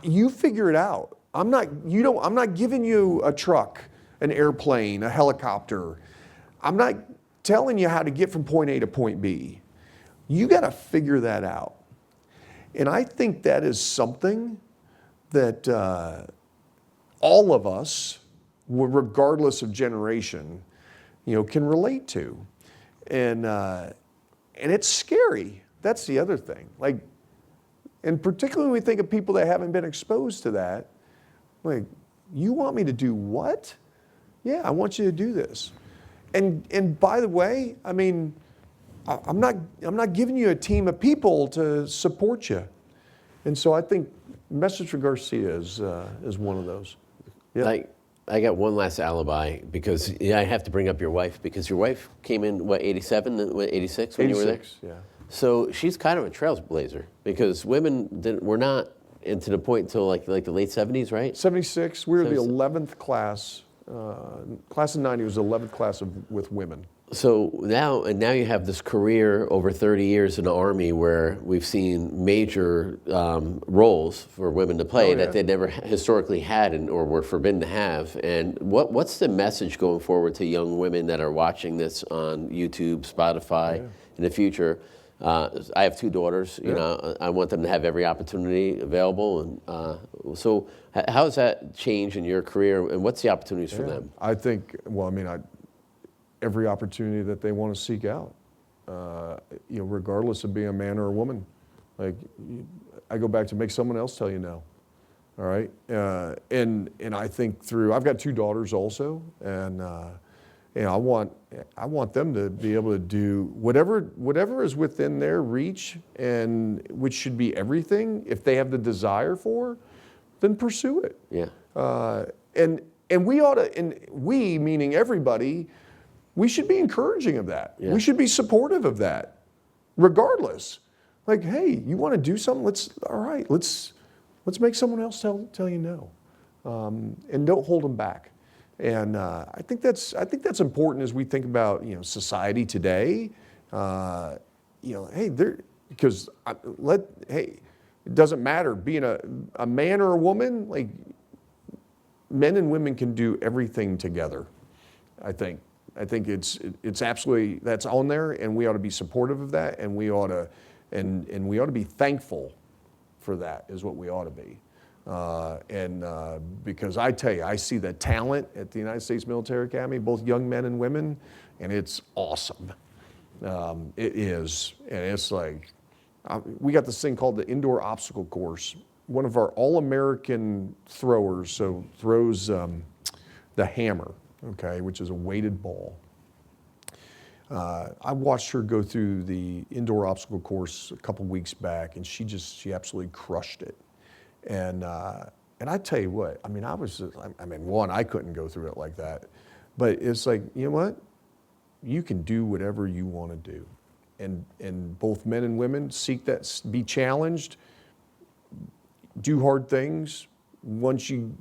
You figure it out. I'm not giving you a truck, an airplane, a helicopter. I'm not telling you how to get from point A to point B. You got to figure that out. And I think that is something that all of us, regardless of generation, can relate to. And it's scary. That's the other thing. Like, and particularly when we think of people that haven't been exposed to that, like, you want me to do what? Yeah, I want you to do this. And by the way, I mean, I'm not giving you a team of people to support you. And so I think Message for Garcia is one of those. Yeah. I got one last alibi because I have to bring up your wife because your wife came in, 87, 86 when you were there? 86, yeah. So she's kind of a trailblazer because women were not to the point until like the late 70s, right? 76, we were the 76. 11th class. Class of 90 was the 11th class with women. So now you have this career over 30 years in the Army where we've seen major roles for women to play that they never historically had or were forbidden to have. And what's the message going forward to young women that are watching this on YouTube, Spotify in the future? I have 2 daughters. You know, I want them to have every opportunity available. And so, how has that changed in your career, and what's the opportunities for them? I think, well, I mean, every opportunity that they want to seek out, regardless of being a man or a woman. Like, I go back to make someone else tell you no. All right, and I think I've got 2 daughters also, and I want them to be able to do whatever is within their reach, and which should be everything. If they have the desire for, then pursue it. Yeah. And we ought to, and we meaning everybody, we should be encouraging of that. Yeah. We should be supportive of that, regardless. Like, hey, you want to do something? Let's make someone else tell you no, and don't hold them back. And I think that's important as we think about society today. Hey, it doesn't matter being a man or a woman. Like, men and women can do everything together. I think it's absolutely, that's on there, and we ought to be supportive of that, and we ought to be thankful for that is what we ought to be. Because I tell you, I see the talent at the United States Military Academy, both young men and women, and it's awesome. It is, and it's like, we got this thing called the indoor obstacle course. One of our all-American throwers, so throws the hammer, okay, which is a weighted ball. I watched her go through the indoor obstacle course a couple weeks back, and she absolutely crushed it. And I tell you what, I mean, I couldn't go through it like that, but it's like, you know what? You can do whatever you want to do, and both men and women seek that, be challenged, do hard things. Once you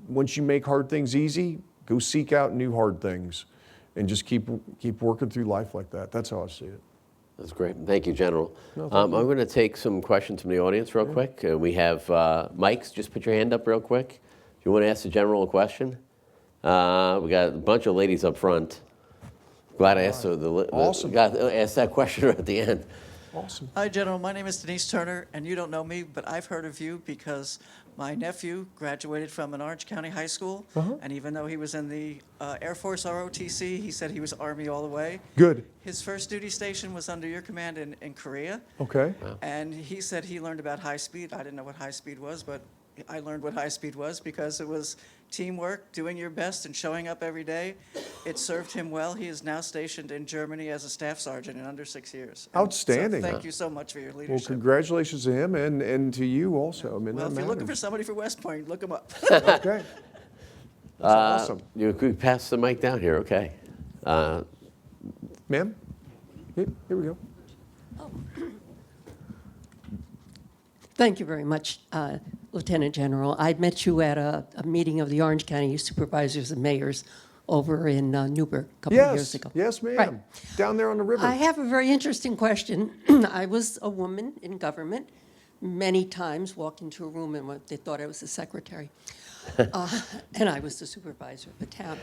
make hard things easy, go seek out new hard things, and just keep working through life like that. That's how I see it. That's great. Thank you, General. I'm going to take some questions from the audience real quick. We have Mike's. Just put your hand up real quick. If you want to ask the General a question. We got a bunch of ladies up front. Glad I asked Awesome. asked that question right at the end. Awesome. Hi, General. My name is Denise Turner, and you don't know me, but I've heard of you because my nephew graduated from an Orange County high school, and even though he was in the Air Force ROTC, he said he was Army all the way. Good. His first duty station was under your command in Korea, Okay. and he said he learned about high speed. I didn't know what high speed was, but I learned what high speed was because it was teamwork, doing your best, and showing up every day. It served him well. He is now stationed in Germany as a staff sergeant in under 6 years. And Outstanding. So thank you so much for your Well, leadership. congratulations to him and to you also. I mean, Well, that if you're looking for matters. somebody for West Point, look him up. Okay. That's awesome. You could pass the mic down here, okay? Ma'am? Here we go. Thank you very much, Lieutenant General. I met you at a meeting of the Orange County Supervisors and Mayors over in Newburgh a couple of years ago. Yes, ma'am. Right. Down there on the river. I have a very interesting question. I was a woman in government. Many times walked into a room and they thought I was the secretary. And I was the supervisor of the town.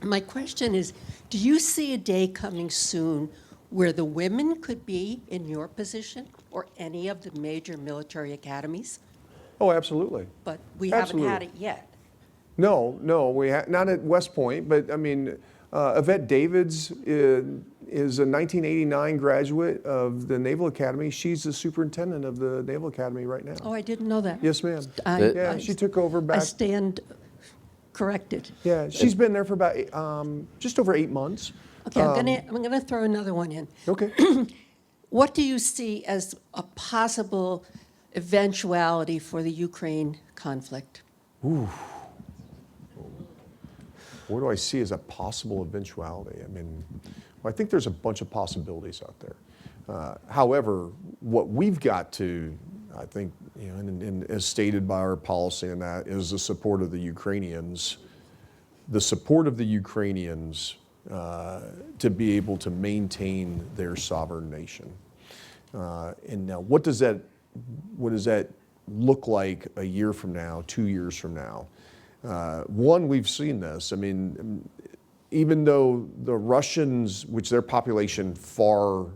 My question is, do you see a day coming soon where the women could be in your position or any of the major military academies? Oh, absolutely. But we haven't had Absolutely. it yet. No, not at West Point, but I mean, Yvette Davids is a 1989 graduate of the Naval Academy. She's the superintendent of the Naval Academy right now. Oh, I didn't know that. Yes, ma'am. Yeah, she took over I back. stand corrected. Yeah, she's been there for about just over 8 months. Okay, I'm gonna throw another one in. Okay. What do you see as a possible eventuality for the Ukraine conflict? What do I see as a possible eventuality? I mean, well, I think there's a bunch of possibilities out there. However, what we've got to, I think, and as stated by our policy in that, is the support of the Ukrainians. The support of the Ukrainians to be able to maintain their sovereign nation. And now, what does that look like a year from now, 2 years from now? One, we've seen this. I mean, even though the Russians, which their population far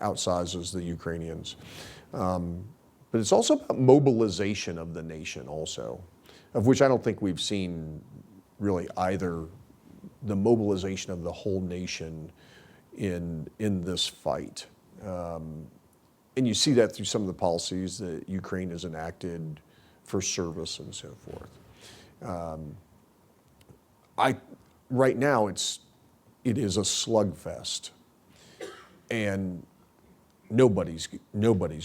outsizes the Ukrainians, but it's also about mobilization of the nation also, of which I don't think we've seen really either the mobilization of the whole nation in this fight. And you see that through some of the policies that Ukraine has enacted for service and so forth. Right now it is a slugfest, and nobody's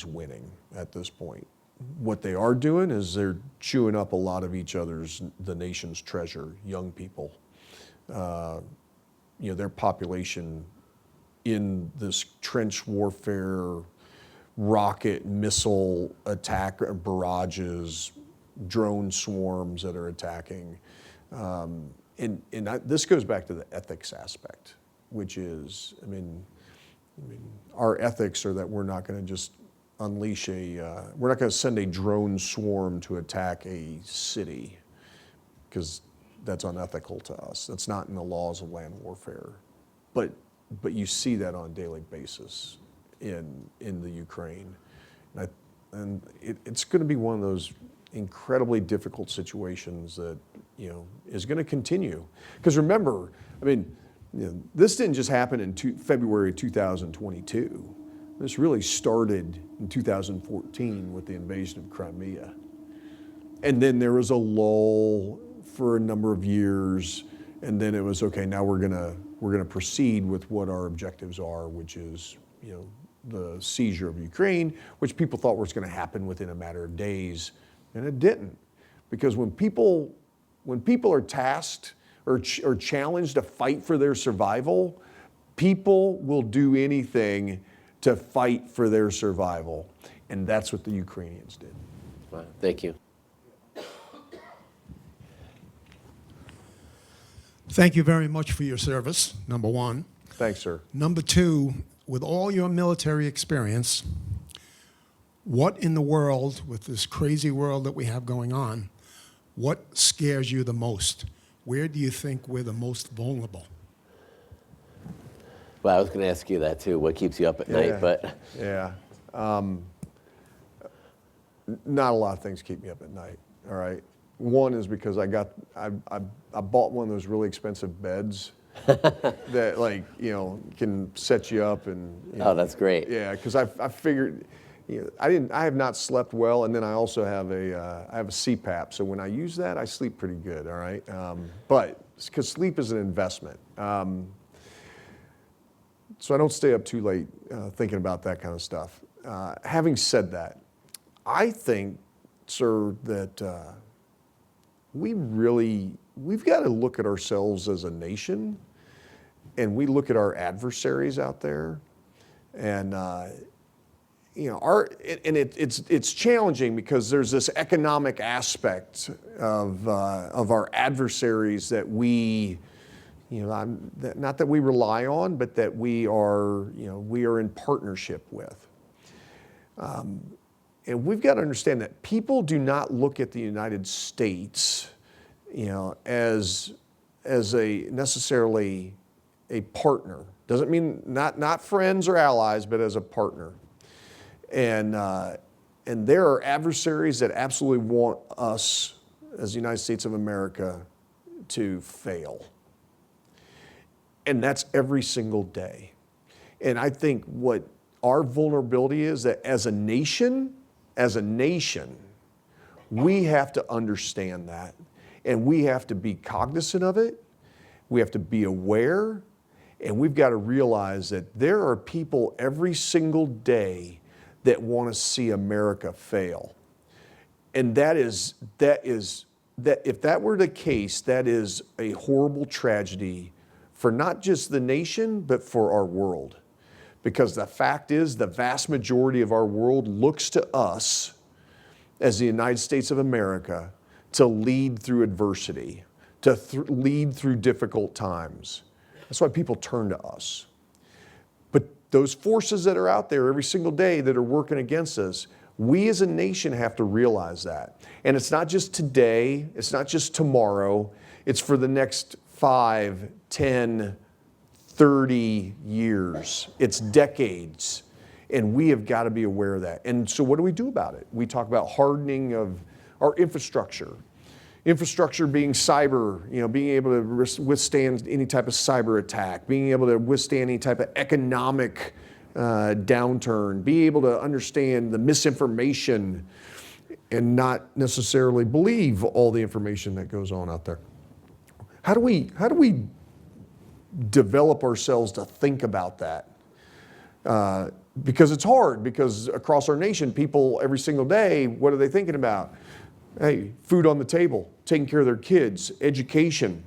winning at this point. What they are doing is they're chewing up a lot of the nation's treasure, young people. Their population in this trench warfare, rocket missile attack barrages, drone swarms that are attacking. This goes back to the ethics aspect, which is, I mean, our ethics are that we're not going to just unleash we're not going to send a drone swarm to attack a city, because that's unethical to us. That's not in the laws of land warfare. But you see that on a daily basis in the Ukraine. And it's going to be one of those incredibly difficult situations that is going to continue. Because remember, I mean, this didn't just happen in February 2022. This really started in 2014 with the invasion of Crimea. And then there was a lull for a number of years, and then it was, okay, now we're gonna proceed with what our objectives are, which is, the seizure of Ukraine, which people thought was going to happen within a matter of days, and it didn't. Because when people are tasked or challenged to fight for their survival, people will do anything to fight for their survival. And that's what the Ukrainians did. Wow, thank you. Thank you very much for your service, number one. Thanks, sir. Number two, with all your military experience, what in the world, with this crazy world that we have going on, what scares you the most? Where do you think we're the most vulnerable? Well, I was going to ask you that too. What keeps you up at night? But Yeah. Not a lot of things keep me up at night, all right? One is because I bought one of those really expensive beds that, like, you know, can set you up and, you know, oh, that's great. yeah, because I figured, you know, I have not slept well, and then I also have I have a CPAP, so when I use that, I sleep pretty good, all right? But because sleep is an investment. So I don't stay up too late thinking about that kind of stuff. Having said that, I think, sir, that we've got to look at ourselves as a nation, and we look at our adversaries out there, and you know, it's challenging because there's this economic aspect of our adversaries that we, you know, not that we rely on, but that we are in partnership with. And we've got to understand that people do not look at the United States, you know, as necessarily a partner. Doesn't mean not friends or allies, but as a partner. And there are adversaries that absolutely want us, as the United States of America, to fail. And that's every single day. And I think what our vulnerability is that as a nation, we have to understand that. And we have to be cognizant of it. We have to be aware. And we've got to realize that there are people every single day that want to see America fail. And that if that were the case, that is a horrible tragedy for not just the nation, but for our world. Because the fact is, the vast majority of our world looks to us as the United States of America to lead through adversity, to lead through difficult times. That's why people turn to us. But those forces that are out there every single day that are working against us, we as a nation have to realize that. And it's not just today, it's not just tomorrow, it's for the next 5, 10, 30 years. It's decades. And we have got to be aware of that. And so what do we do about it? We talk about hardening of our infrastructure. Infrastructure being cyber, you know, being able to withstand any type of cyber attack, being able to withstand any type of economic downturn, be able to understand the misinformation and not necessarily believe all the information that goes on out there. How do we develop ourselves to think about that? Because it's hard, because across our nation, people every single day, what are they thinking about? Hey, food on the table, taking care of their kids, education,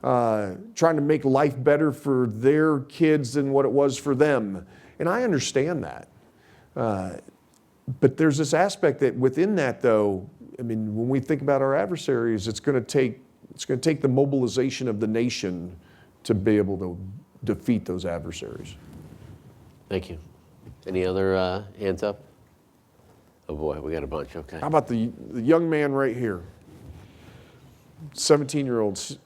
trying to make life better for their kids than what it was for them. And I understand that. But there's this aspect that within that, though, I mean, when we think about our adversaries, it's going to take the mobilization of the nation to be able to defeat those adversaries. Thank you. Any other hands up? Oh boy, we got a bunch, okay. How about the young man right here? 17-year-olds.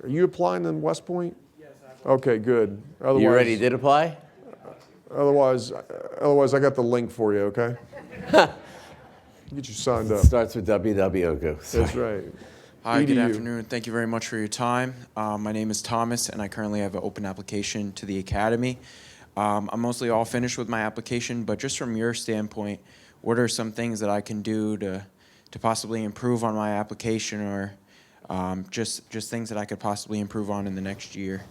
Are you applying in West Point? Yes, I am. Okay, good. Otherwise, You already did apply? Otherwise, I got the link for you, okay? Get you signed up. Starts with WWO. That's right. Hi, good EDU. afternoon. Thank you very much for your time. My name is Thomas, and I currently have an open application to the Academy. I'm mostly all finished with my application, but just from your standpoint, what are some things that I can do to possibly improve on my application, or just things that I could possibly improve on in the next year?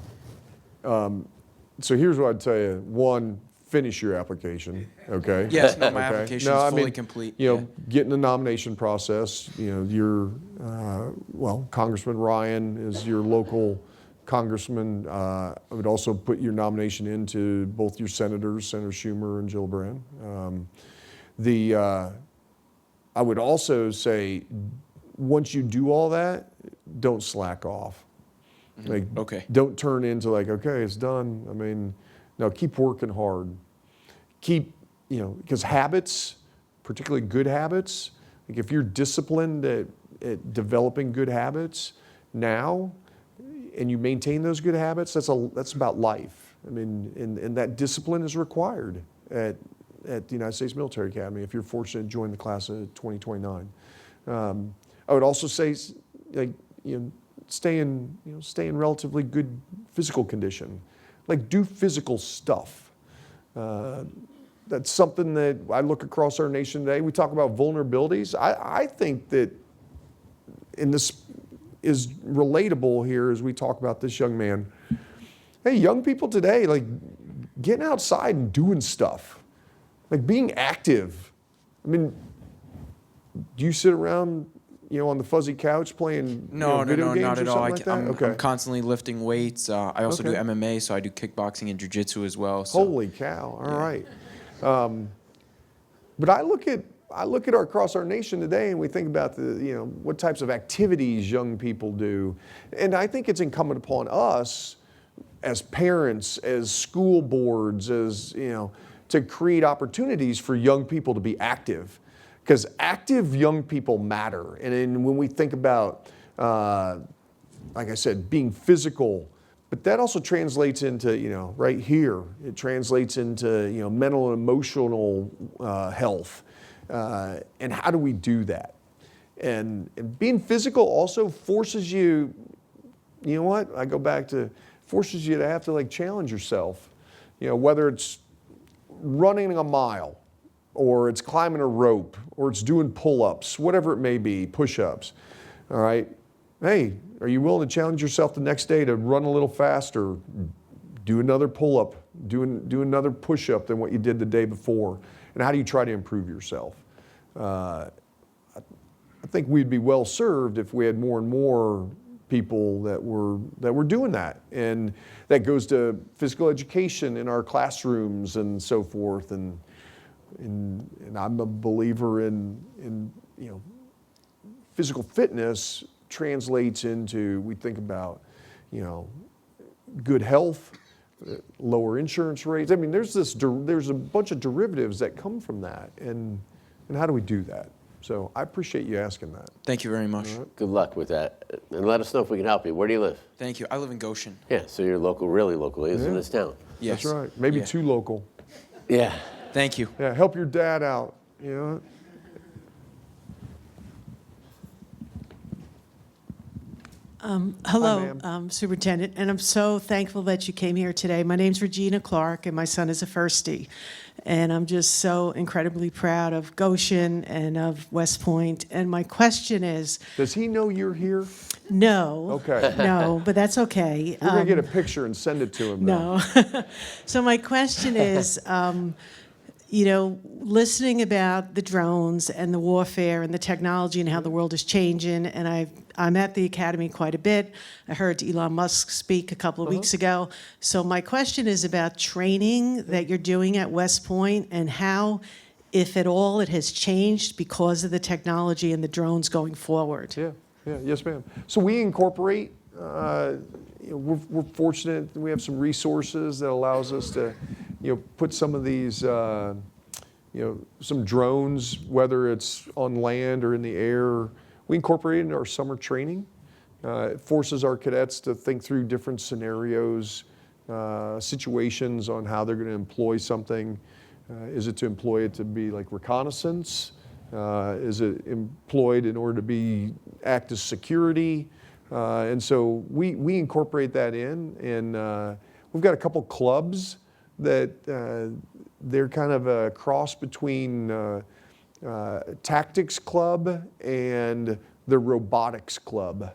So here's what I'd tell you. One, finish your application, okay? Yes, no, my Okay. application No, is I fully mean, complete. You know, yeah. get in the nomination process. You know, your, Congressman Ryan is your local congressman. I would also put your nomination into both your senators, Senator Schumer and Gilland. I would also say, once you do all that, don't slack off. Like, Okay. don't turn into like, okay, it's done. I mean, No, keep working hard. Keep, because habits, particularly good habits, like if you're disciplined at developing good habits now, and you maintain those good habits, that's about life. I mean, and that discipline is required at the United States Military Academy if you're fortunate to join the class of 2029. I would also say, like, stay in relatively good physical condition. Like, do physical stuff. That's something that I look across our nation today. We talk about vulnerabilities. I think that, and this is relatable here as we talk about this young man. Hey, young people today, like, getting outside and doing stuff, like being active. I mean, do you sit around, on the fuzzy couch playing No, video games not or at all. something like that? I'm constantly lifting weights. I also do Okay. MMA, so I do kickboxing and jiu-jitsu as well. So. Holy cow! All right. But I look at across our nation today, and we think about what types of activities young people do, and I think it's incumbent upon us as parents, as school boards, as to create opportunities for young people to be active, because active young people matter. And then when we think about, like I said, being physical. But that also translates into, right here, it translates into, mental and emotional health. And how do we do that? And being physical also forces you, I go back to, forces you to have to challenge yourself. Whether it's running a mile, or it's climbing a rope, or it's doing pull-ups, whatever it may be, push-ups, all right? Hey, are you willing to challenge yourself the next day to run a little faster, do another pull-up, do another push-up than what you did the day before? And how do you try to improve yourself? I think we'd be well served if we had more and more people that were doing that. And that goes to physical education in our classrooms and so forth. And I'm a believer in physical fitness translates into, we think about, good health, lower insurance rates. I mean, there's a bunch of derivatives that come from that, and how do we do that? So I appreciate you asking that. Thank you very much. Good luck with that. And let us know if we can help you. Where do you live? Thank you. I live in Goshen. Yeah, so you're local, really local. He's in this town. Yes. That's right. Maybe Yeah. too local. Yeah. Thank you. Yeah, help your dad out. Hello, ma'am. Superintendent, and I'm so thankful that you came here today. My name's Regina Clark, and my son is a firstie. And I'm just so incredibly proud of Goshen and of West Point. And my question is, Does he know you're here? no. Okay. No, but that's okay. We're going to get a picture and send it to him. though. No. So my question is, listening about the drones and the warfare and the technology and how the world is changing, and I'm at the Academy quite a bit. I heard Elon Musk speak a couple of weeks ago. So my question is about training that you're doing at West Point and how, if at all, it has changed because of the technology and the drones going forward. Yeah, yes, ma'am. So we incorporate, we're fortunate that we have some resources that allows us to, put some of these, some drones, whether it's on land or in the air, we incorporate it into our summer training. It forces our cadets to think through different scenarios, situations on how they're going to employ something. Is it to employ it to be like reconnaissance? Is it employed in order to act as security? And so we incorporate that in, and we've got a couple clubs that they're kind of a cross between tactics club and the robotics club.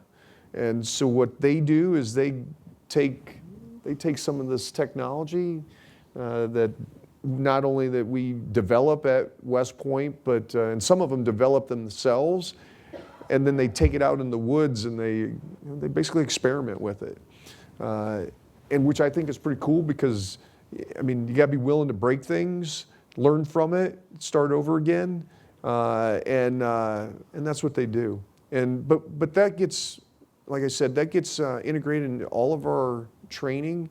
And so what they do is they take some of this technology that not only that we develop at West Point, but and some of them develop themselves, and then they take it out in the woods and they basically experiment with it, and which I think is pretty cool because, I mean, you got to be willing to break things, learn from it, start over again, and that's what they do. And but that gets, like I said, that gets integrated into all of our training.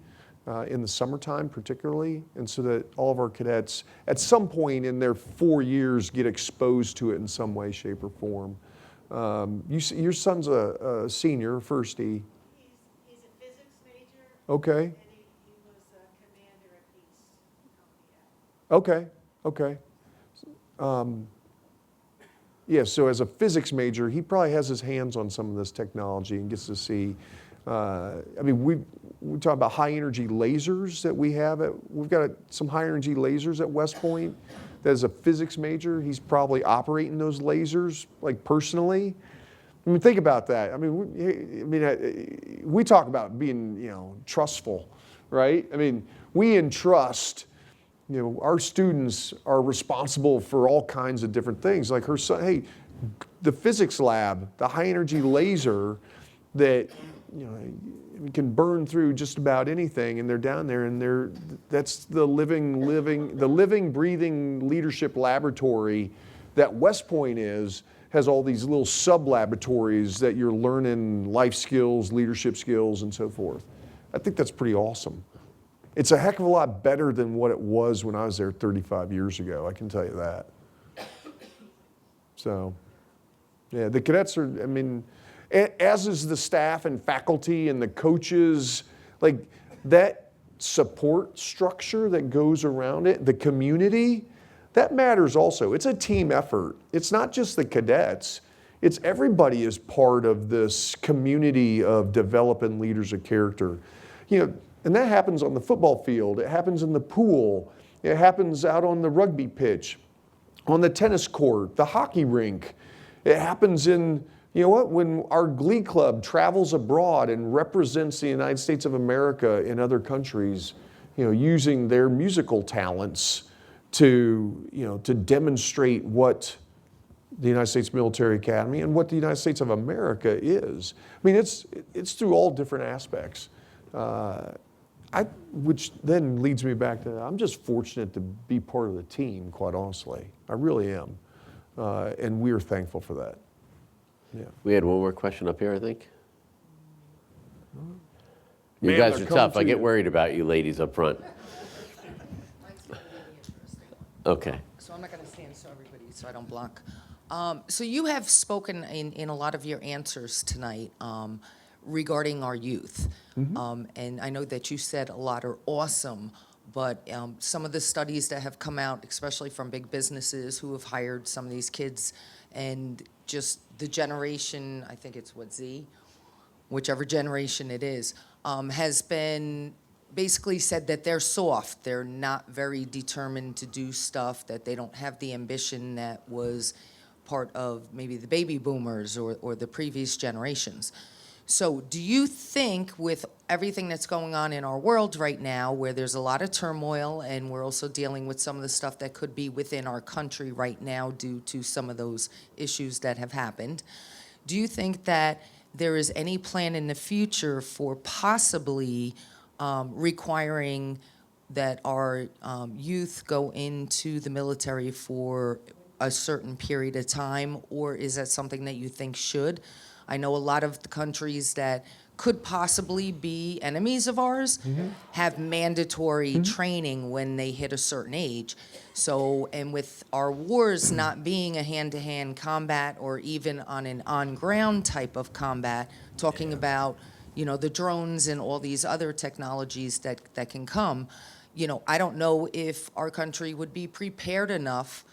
in the summertime particularly, and so that all of our cadets at some point in their 4 years get exposed to it in some way, shape, or form. Your son's a senior, first E. He's a physics major. Okay. And he was a commander at East. Okay. Yeah, so as a physics major, he probably has his hands on some of this technology and gets to see. We talk about high energy lasers that we have. We've got some high energy lasers at West Point. That as a physics major, he's probably operating those lasers like personally. I mean, think about that. We talk about being, trustful, right? I mean, we entrust. Our students are responsible for all kinds of different things. Like her son, hey, the physics lab, the high energy laser that can burn through just about anything, and they're down there, and that's the living, breathing leadership laboratory that West Point has all these little sub-laboratories that you're learning life skills, leadership skills, and so forth. I think that's pretty awesome. It's a heck of a lot better than what it was when I was there 35 years ago, I can tell you that. So, yeah, the cadets are, as is the staff and faculty and the coaches, like that support structure that goes around it, the community, that matters also. It's a team effort. It's not just the cadets. It's everybody is part of this community of developing leaders of character. And that happens on the football field. It happens in the pool. It happens out on the rugby pitch, on the tennis court, the hockey rink. It happens in, when our glee club travels abroad and represents the United States of America in other countries, using their musical talents to demonstrate what the United States Military Academy and what the United States of America is. It's through all different aspects. Which then leads me back to, I'm just fortunate to be part of the team, quite honestly. I really am. And we're thankful for that. Yeah. We had one more question up here, I think. You Man, guys they're are coming tough. to I get you. worried about you ladies up front. Okay. So I'm not going to stand so I don't block. So you have spoken in a lot of your answers tonight regarding our youth. And I know that you said a lot are awesome, but some of the studies that have come out, especially from big businesses who have hired some of these kids, and just the generation, I think it's Z, whichever generation it is, has been basically said that they're soft. They're not very determined to do stuff, that they don't have the ambition that was part of maybe the baby boomers or the previous generations. So do you think with everything that's going on in our world right now, where there's a lot of turmoil, and we're also dealing with some of the stuff that could be within our country right now due to some of those issues that have happened, do you think that there is any plan in the future for possibly requiring that our youth go into the military for a certain period of time, or is that something that you think should? I know a lot of the countries that could possibly be enemies of ours have mandatory training when they hit a certain age. So, and with our wars not being a hand-to-hand combat or even on an on-ground type of combat, talking about, the drones and all these other technologies that can come, I don't know if our country would be prepared enough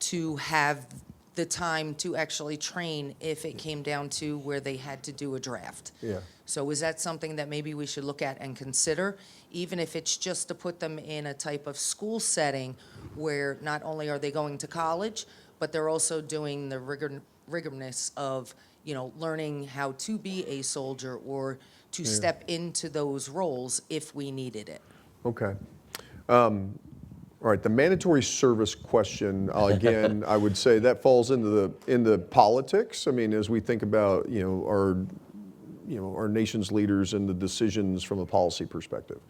to have the time to actually train if it came down to where they had to do a draft. Yeah. So is that something that maybe we should look at and consider, even if it's just to put them in a type of school setting where not only are they going to college, but they're also doing the rigorousness of, learning how to be a soldier or to step into those roles if we needed it. Okay. All right, the mandatory service question, again, I would say that falls into politics. As we think about, our nation's leaders and the decisions from a policy perspective.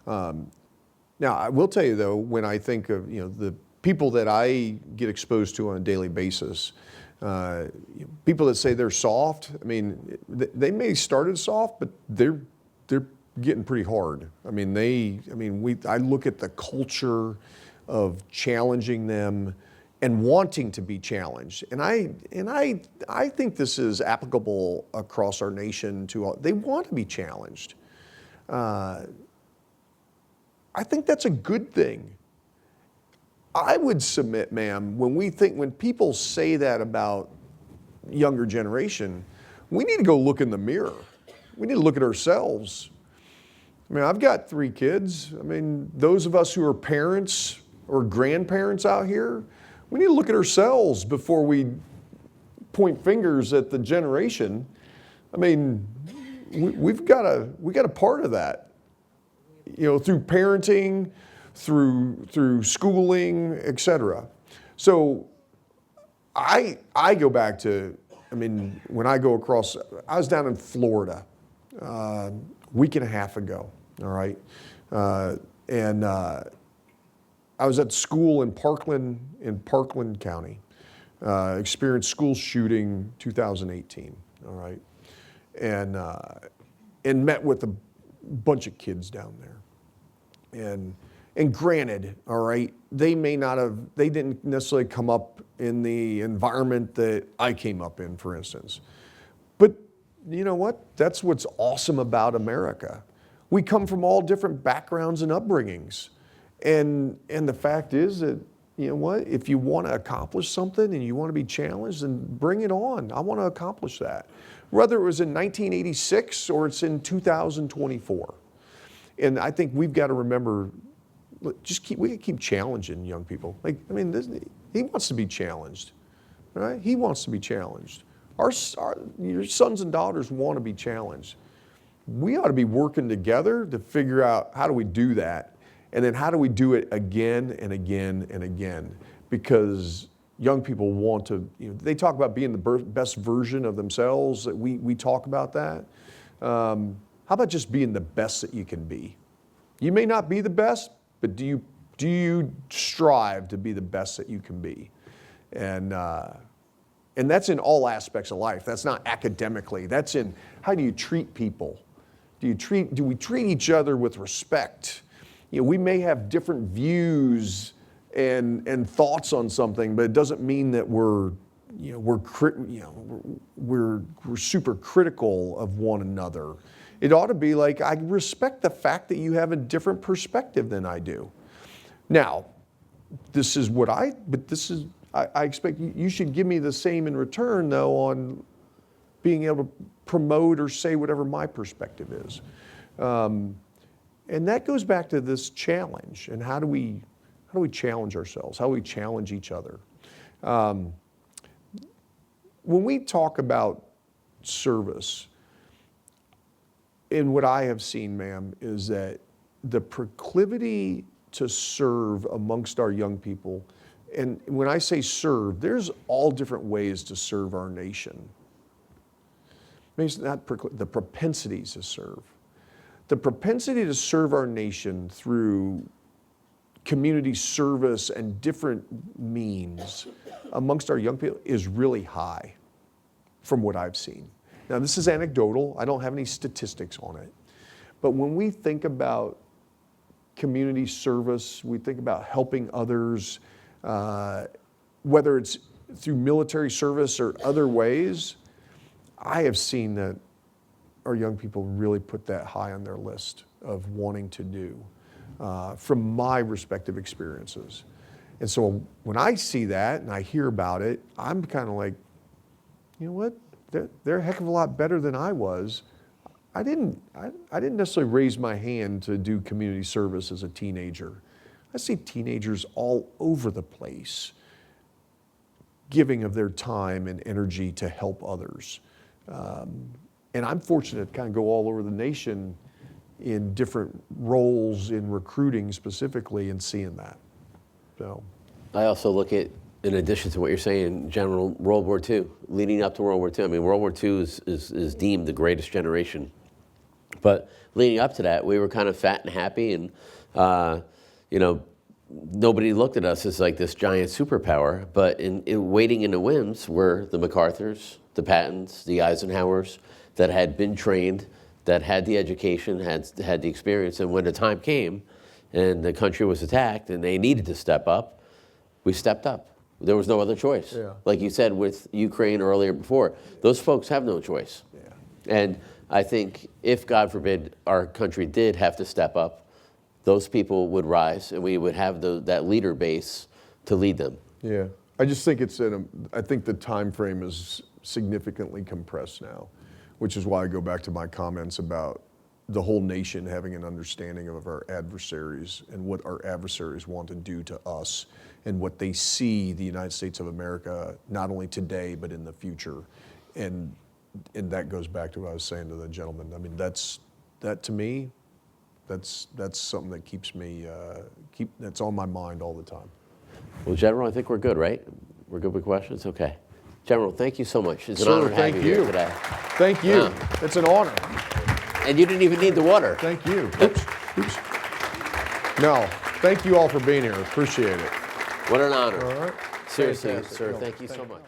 Now, I will tell you though, when I think of, the people that I get exposed to on a daily basis, people that say they're soft, they may started soft, but they're getting pretty hard. I mean, I look at the culture of challenging them and wanting to be challenged. And I think this is applicable across our nation to all. They want to be challenged. I think that's a good thing. I would submit, ma'am, when people say that about younger generation, we need to go look in the mirror. We need to look at ourselves. I mean, I've got 3 kids. I mean, those of us who are parents or grandparents out here, we need to look at ourselves before we point fingers at the generation. I mean, we've got a part of that, through parenting, through schooling, et cetera. So I go back to, when I go across, I was down in Florida a week and a half ago, all right? And I was at school in Parkland County, experienced school shooting 2018, all right? And met with a bunch of kids down there. And granted, all right, they didn't necessarily come up in the environment that I came up in, for instance. But you know what? That's what's awesome about America. We come from all different backgrounds and upbringings. And the fact is that, you know what? If you want to accomplish something and you want to be challenged, then bring it on. I want to accomplish that. Whether it was in 1986 or it's in 2024. And I think we've got to remember, we gotta keep challenging young people. He wants to be challenged, right? He wants to be challenged. Your sons and daughters want to be challenged. We ought to be working together to figure out how do we do that, and then how do we do it again and again and again, because young people want to, they talk about being the best version of themselves. We talk about that. How about just being the best that you can be? You may not be the best, but do you strive to be the best that you can be? And that's in all aspects of life. That's not academically. That's in how do you treat people? Do we treat each other with respect? We may have different views and thoughts on something, but it doesn't mean that we're super critical of one another. It ought to be like, I respect the fact that you have a different perspective than I do. Now, I expect you should give me the same in return, though, on being able to promote or say whatever my perspective is. And that goes back to this challenge, and how do we challenge ourselves? How do we challenge each other? When we talk about service, and what I have seen, ma'am, is that the proclivity to serve amongst our young people, and when I say serve, there's all different ways to serve our nation. Maybe it's not the propensities to serve. The propensity to serve our nation through community service and different means amongst our young people is really high, from what I've seen. Now, this is anecdotal. I don't have any statistics on it. But when we think about community service, we think about helping others, whether it's through military service or other ways, I have seen that our young people really put that high on their list of wanting to do, from my respective experiences. And so when I see that and I hear about it, I'm kind of like, you know what? They're a heck of a lot better than I was. I didn't necessarily raise my hand to do community service as a teenager. I see teenagers all over the place giving of their time and energy to help others. And I'm fortunate to kind of go all over the nation in different roles in recruiting specifically and seeing that. So I also look at, in addition to what you're saying, General World War II, leading up to World War II. I mean, World War II is deemed the greatest generation. But leading up to that, we were kind of fat and happy, and nobody looked at us as like this giant superpower. But in waiting in the wings were the MacArthurs, the Pattons, the Eisenhowers that had been trained that had the education, had the experience, and when the time came and the country was attacked and they needed to step up, we stepped up. There was no other choice. Yeah. Like you said with Ukraine earlier before, those folks have no choice. Yeah. And I think if, God forbid, our country did have to step up, those people would rise and we would have that leader base to lead them. Yeah, I just think I think the time frame is significantly compressed now, which is why I go back to my comments about the whole nation having an understanding of our adversaries and what our adversaries want to do to us and what they see the United States of America, not only today, but in the future. And that goes back to what I was saying to the gentleman. I mean, that to me, that's something that keeps me, that's on my mind all the time. Well, General, I think we're good, right? We're good with questions? Okay. General, thank you so much. It's an honor to have you here today. Thank you. Yeah. It's an honor. And you didn't even need the water. Thank you. Oops. No, thank you all for being here. Appreciate it. What an honor. All right. Seriously, Fantastic. sir, No, thank you so thank you. much.